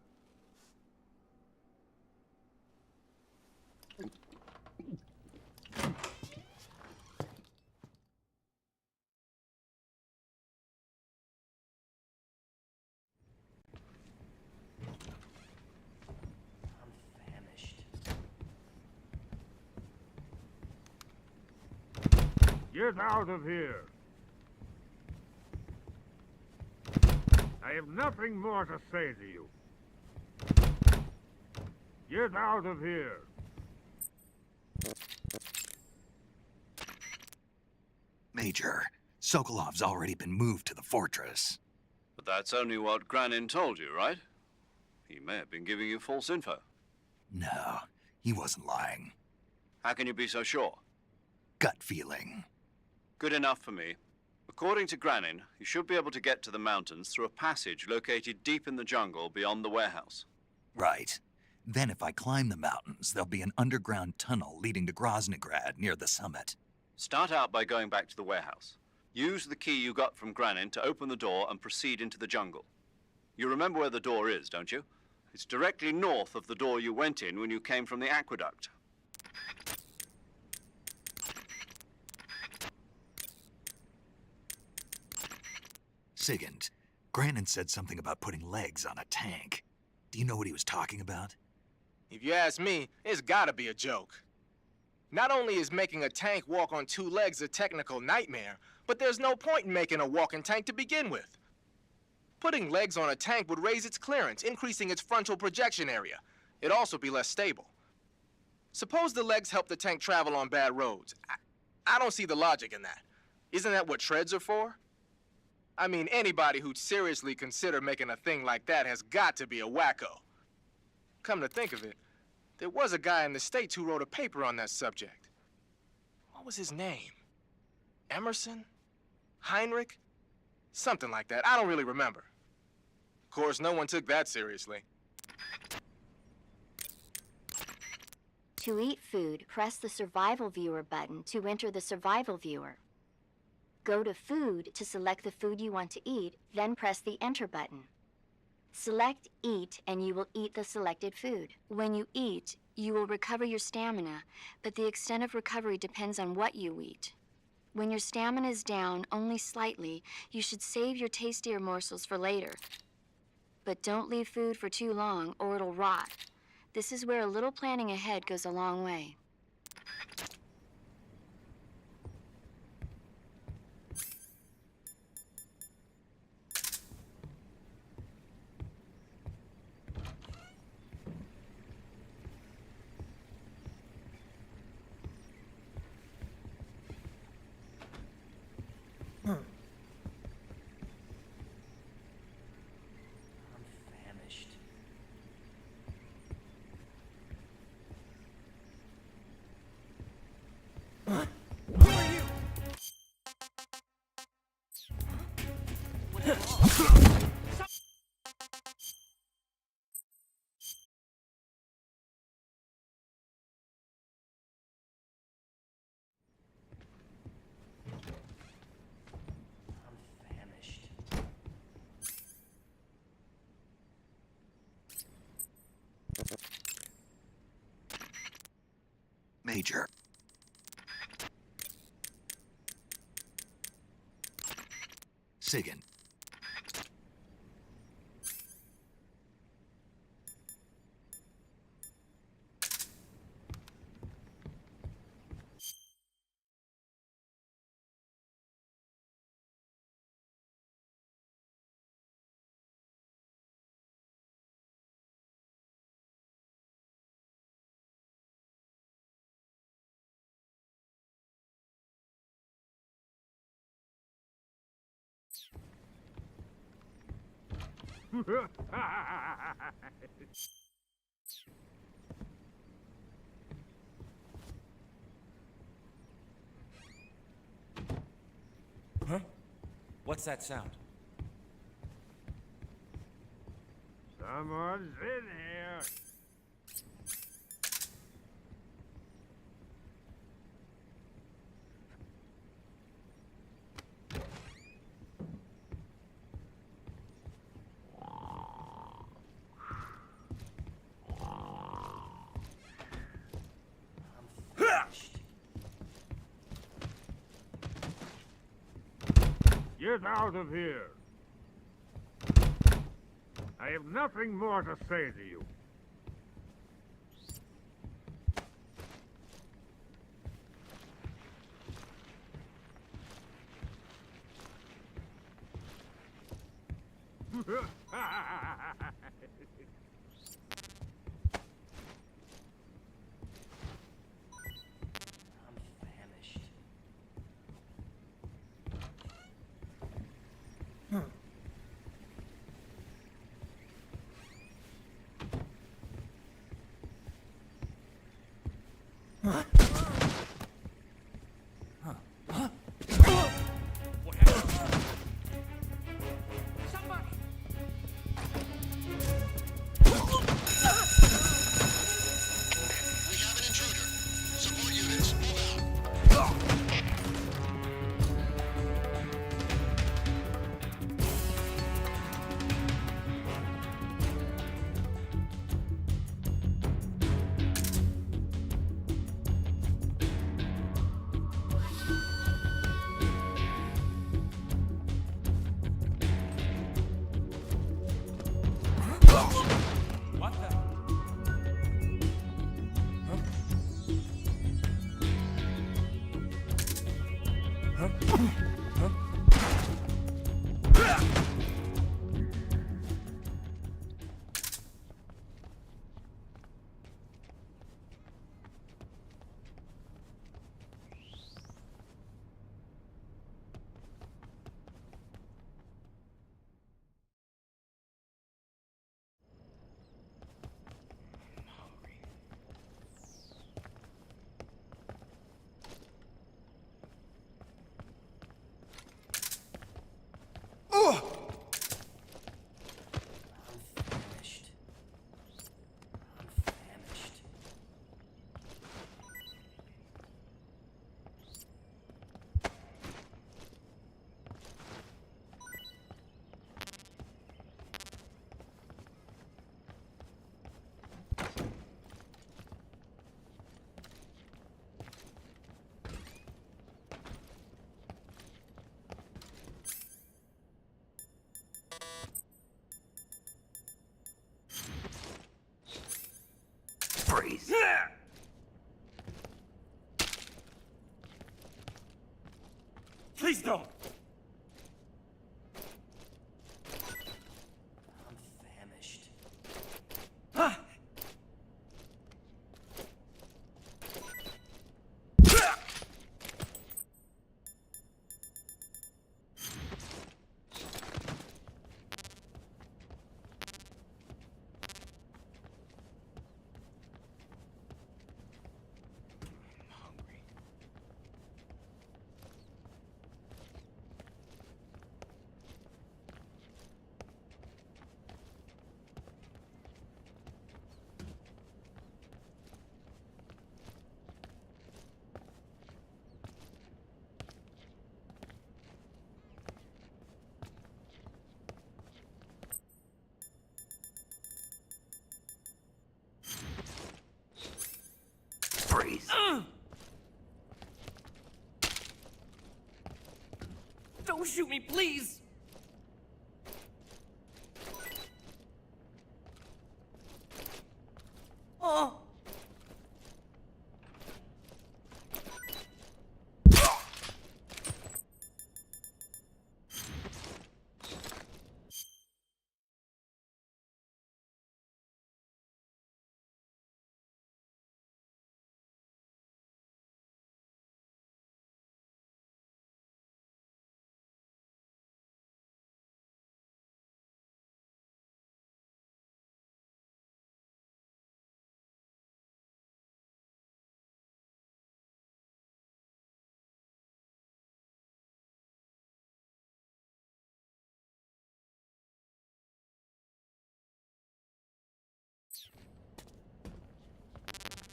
Get out of here! I have nothing more to say to you. Get out of here! Major, Sokolov's already been moved to the fortress. But that's only what Granin told you, right? He may have been giving you false info. No, he wasn't lying. How can you be so sure? Gut feeling. Good enough for me. According to Granin, you should be able to get to the mountains through a passage located deep in the jungle beyond the warehouse. Right. Then if I climb the mountains, there'll be an underground tunnel leading to Groznygrad near the summit. Start out by going back to the warehouse. Use the key you got from Granin to open the door and proceed into the jungle. You remember where the door is, don't you? It's directly north of the door you went in when you came from the aqueduct. Sigint, Grannon said something about putting legs on a tank. Do you know what he was talking about? If you ask me, it's gotta be a joke. Not only is making a tank walk on two legs a technical nightmare, but there's no point in making a walking tank to begin with. Putting legs on a tank would raise its clearance, increasing its frontal projection area. It'd also be less stable. Suppose the legs help the tank travel on bad roads. I don't see the logic in that. Isn't that what treads are for? I mean, anybody who'd seriously consider making a thing like that has got to be a wacko. Come to think of it, there was a guy in the States who wrote a paper on that subject. What was his name? Emerson? Heinrich? Something like that. I don't really remember. Of course, no one took that seriously. To eat food, press the Survival Viewer button to enter the Survival Viewer. Go to Food to select the food you want to eat, then press the Enter button. Select Eat and you will eat the selected food. When you eat, you will recover your stamina, but the extent of recovery depends on what you eat. When your stamina is down only slightly, you should save your tastier morsels for later. But don't leave food for too long or it'll rot. This is where a little planning ahead goes a long way. Major. Sigint. Huh? What's that sound? Someone's in here. Get out of here! I have nothing more to say to you. We have an intruder. Support units, move out. Freeze. Please don't! I'm famished. Freeze. Don't shoot me, please! Oh!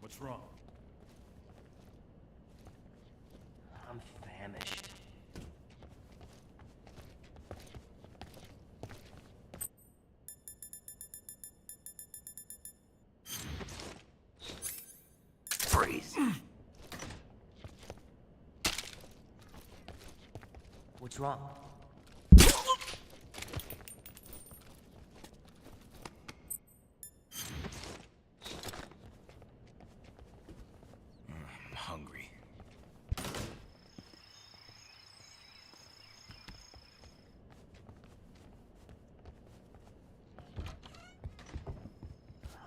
What's wrong? I'm famished. Freeze. What's wrong? I'm hungry.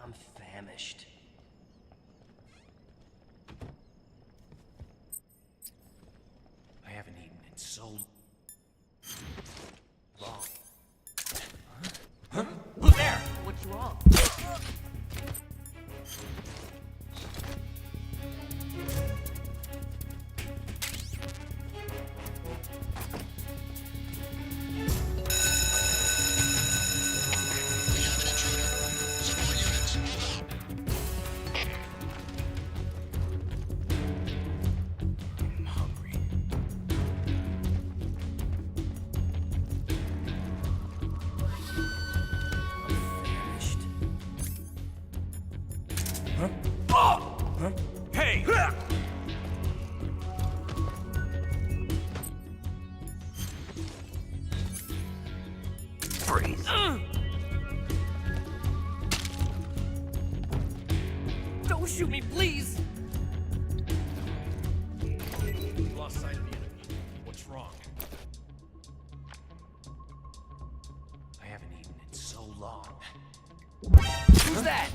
I'm famished. I haven't eaten in so long. Huh? Who's there? What's wrong? We have an intruder. Support units, move out. I'm hungry. Famished. Hey! Freeze. Don't shoot me, please! Lost sight of the enemy. What's wrong? I haven't eaten in so long. Who's that?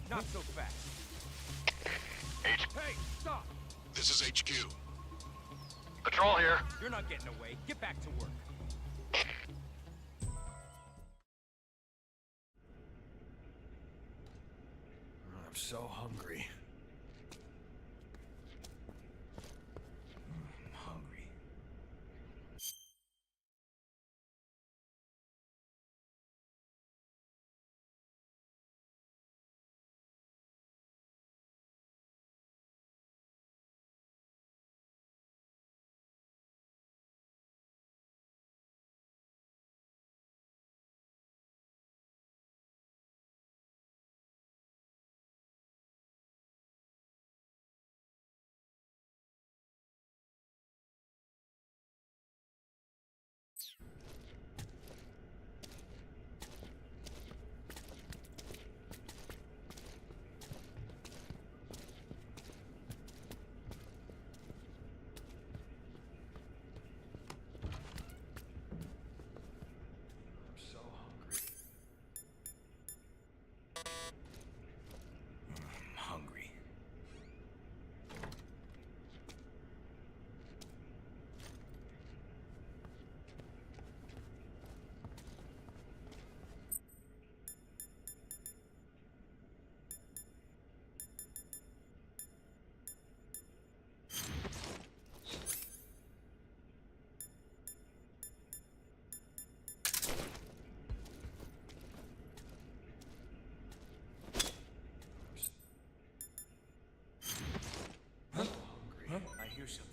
Not so fast. Hey, stop! This is HQ. Patrol here. You're not getting away. Get back to work. I'm so hungry. I'm hungry. I hear something.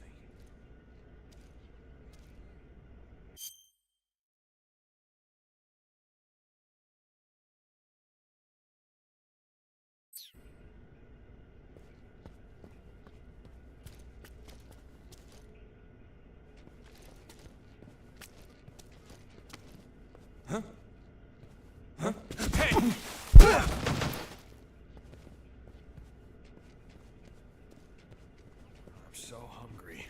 I'm so hungry.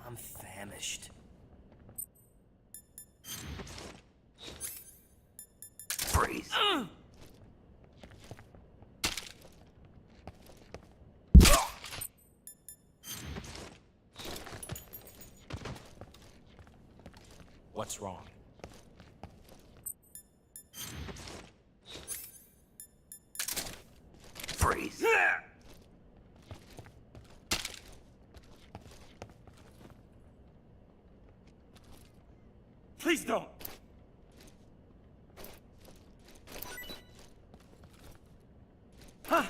I'm famished. Freeze. what's wrong. Freeze. Please don't! Huh?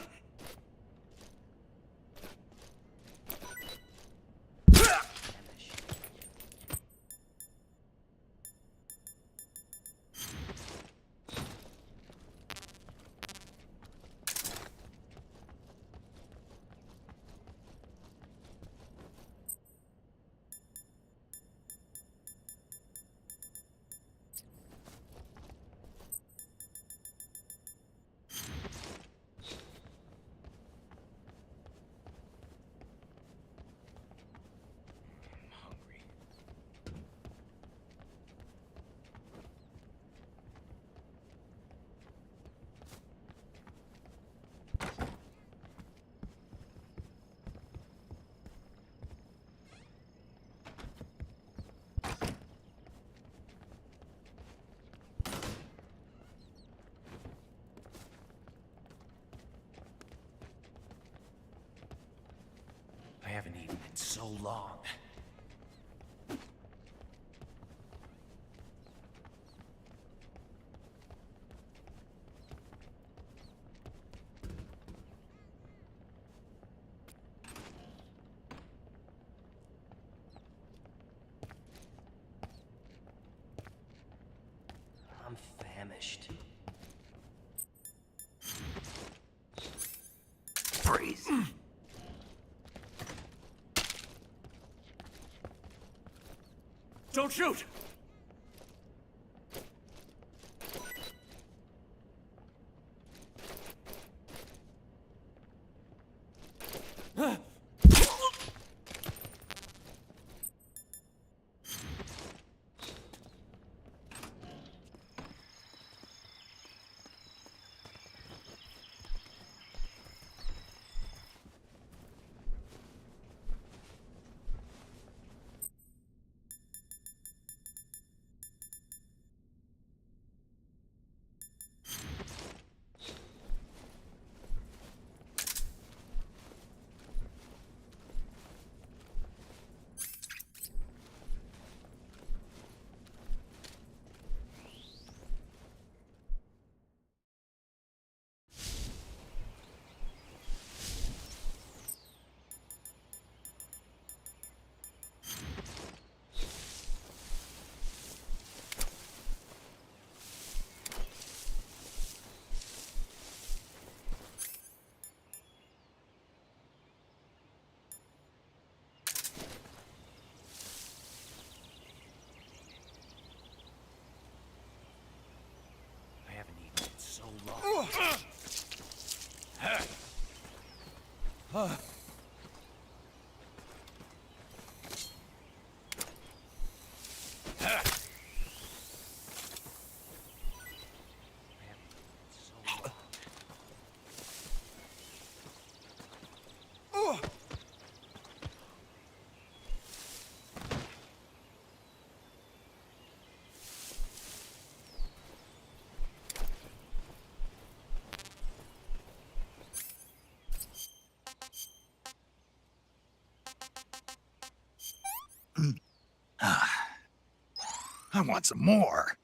I haven't eaten in so long. I'm famished. Freeze. Don't shoot! I haven't eaten in so long. I want some more.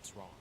what's wrong.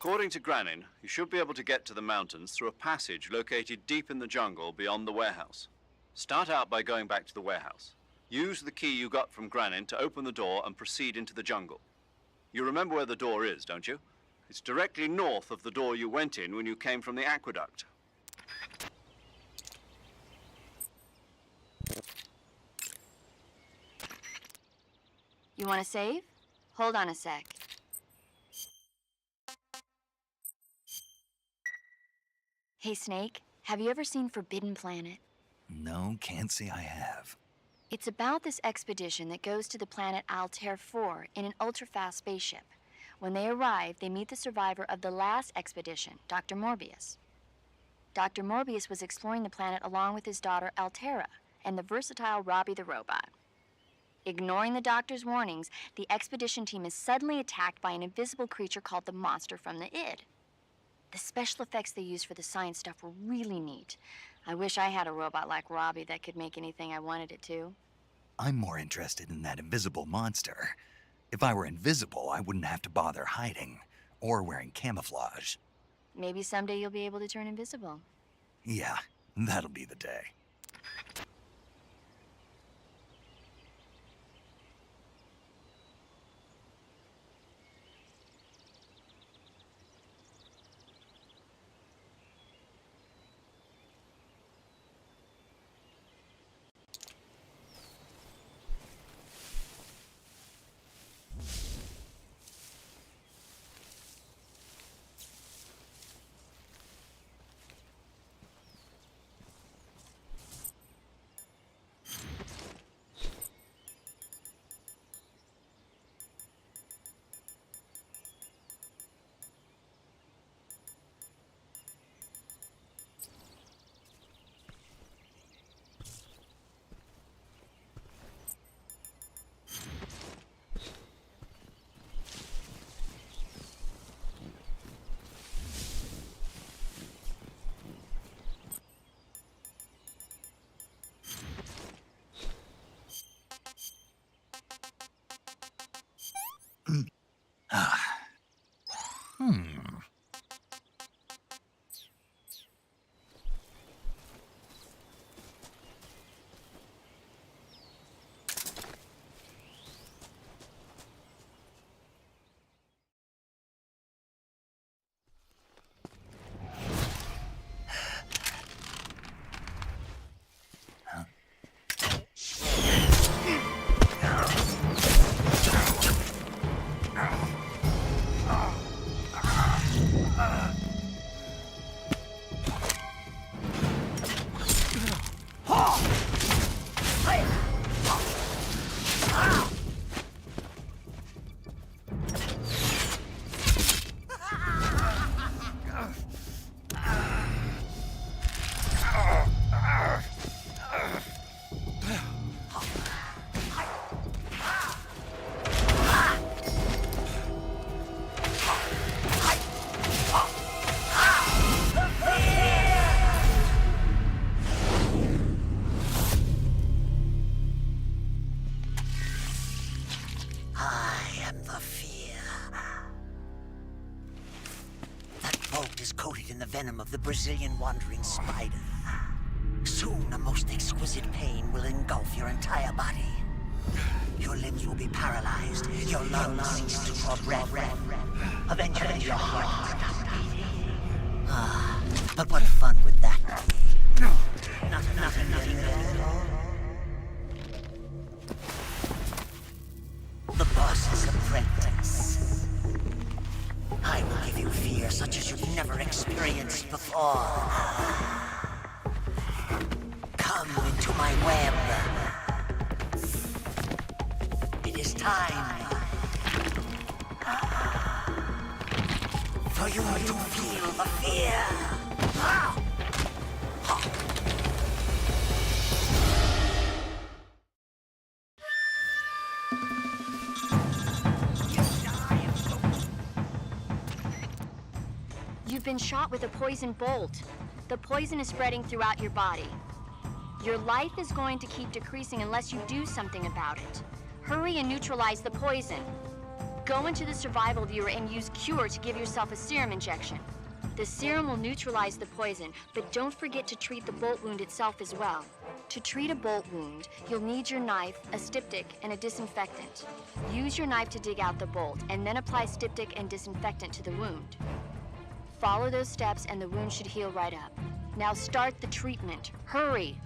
According to Granin, you should be able to get to the mountains through a passage located deep in the jungle beyond the warehouse. Start out by going back to the warehouse. Use the key you got from Granin to open the door and proceed into the jungle. You remember where the door is, don't you? It's directly north of the door you went in when you came from the aqueduct. You want to save? Hold on a sec. Hey, Snake, have you ever seen Forbidden Planet? No, can't say I have. It's about this expedition that goes to the planet Altair 4 in an ultra-fast spaceship. When they arrive, they meet the survivor of the last expedition, Dr. Morbius. Dr. Morbius was exploring the planet along with his daughter Altera and the versatile Robbie the robot. Ignoring the doctor's warnings, the expedition team is suddenly attacked by an invisible creature called the Monster from the Id. The special effects they used for the science stuff were really neat. I wish I had a robot like Robbie that could make anything I wanted it to. I'm more interested in that invisible monster. If I were invisible, I wouldn't have to bother hiding or wearing camouflage. Maybe someday you'll be able to turn invisible. Yeah, that'll be the day. coated in the venom of the Brazilian wandering spider. Soon, a most exquisite pain will engulf your entire body. Your limbs will be paralyzed, your lungs cease to draw breath. Eventually, your heart will stop beating. Ah, but what fun would that be? Nothing at all. The boss's apprentice. I will give you fear such as you've never experienced before. Come into my web. It is time for you to feel the fear. You've been shot with a poison bolt. The poison is spreading throughout your body. Your life is going to keep decreasing unless you do something about it. Hurry and neutralize the poison. Go into the survival viewer and use Cure to give yourself a serum injection. The serum will neutralize the poison, but don't forget to treat the bolt wound itself as well. To treat a bolt wound, you'll need your knife, a styptic, and a disinfectant. Use your knife to dig out the bolt, and then apply styptic and disinfectant to the wound. Follow those steps and the wound should heal right up. Now start the treatment. Hurry!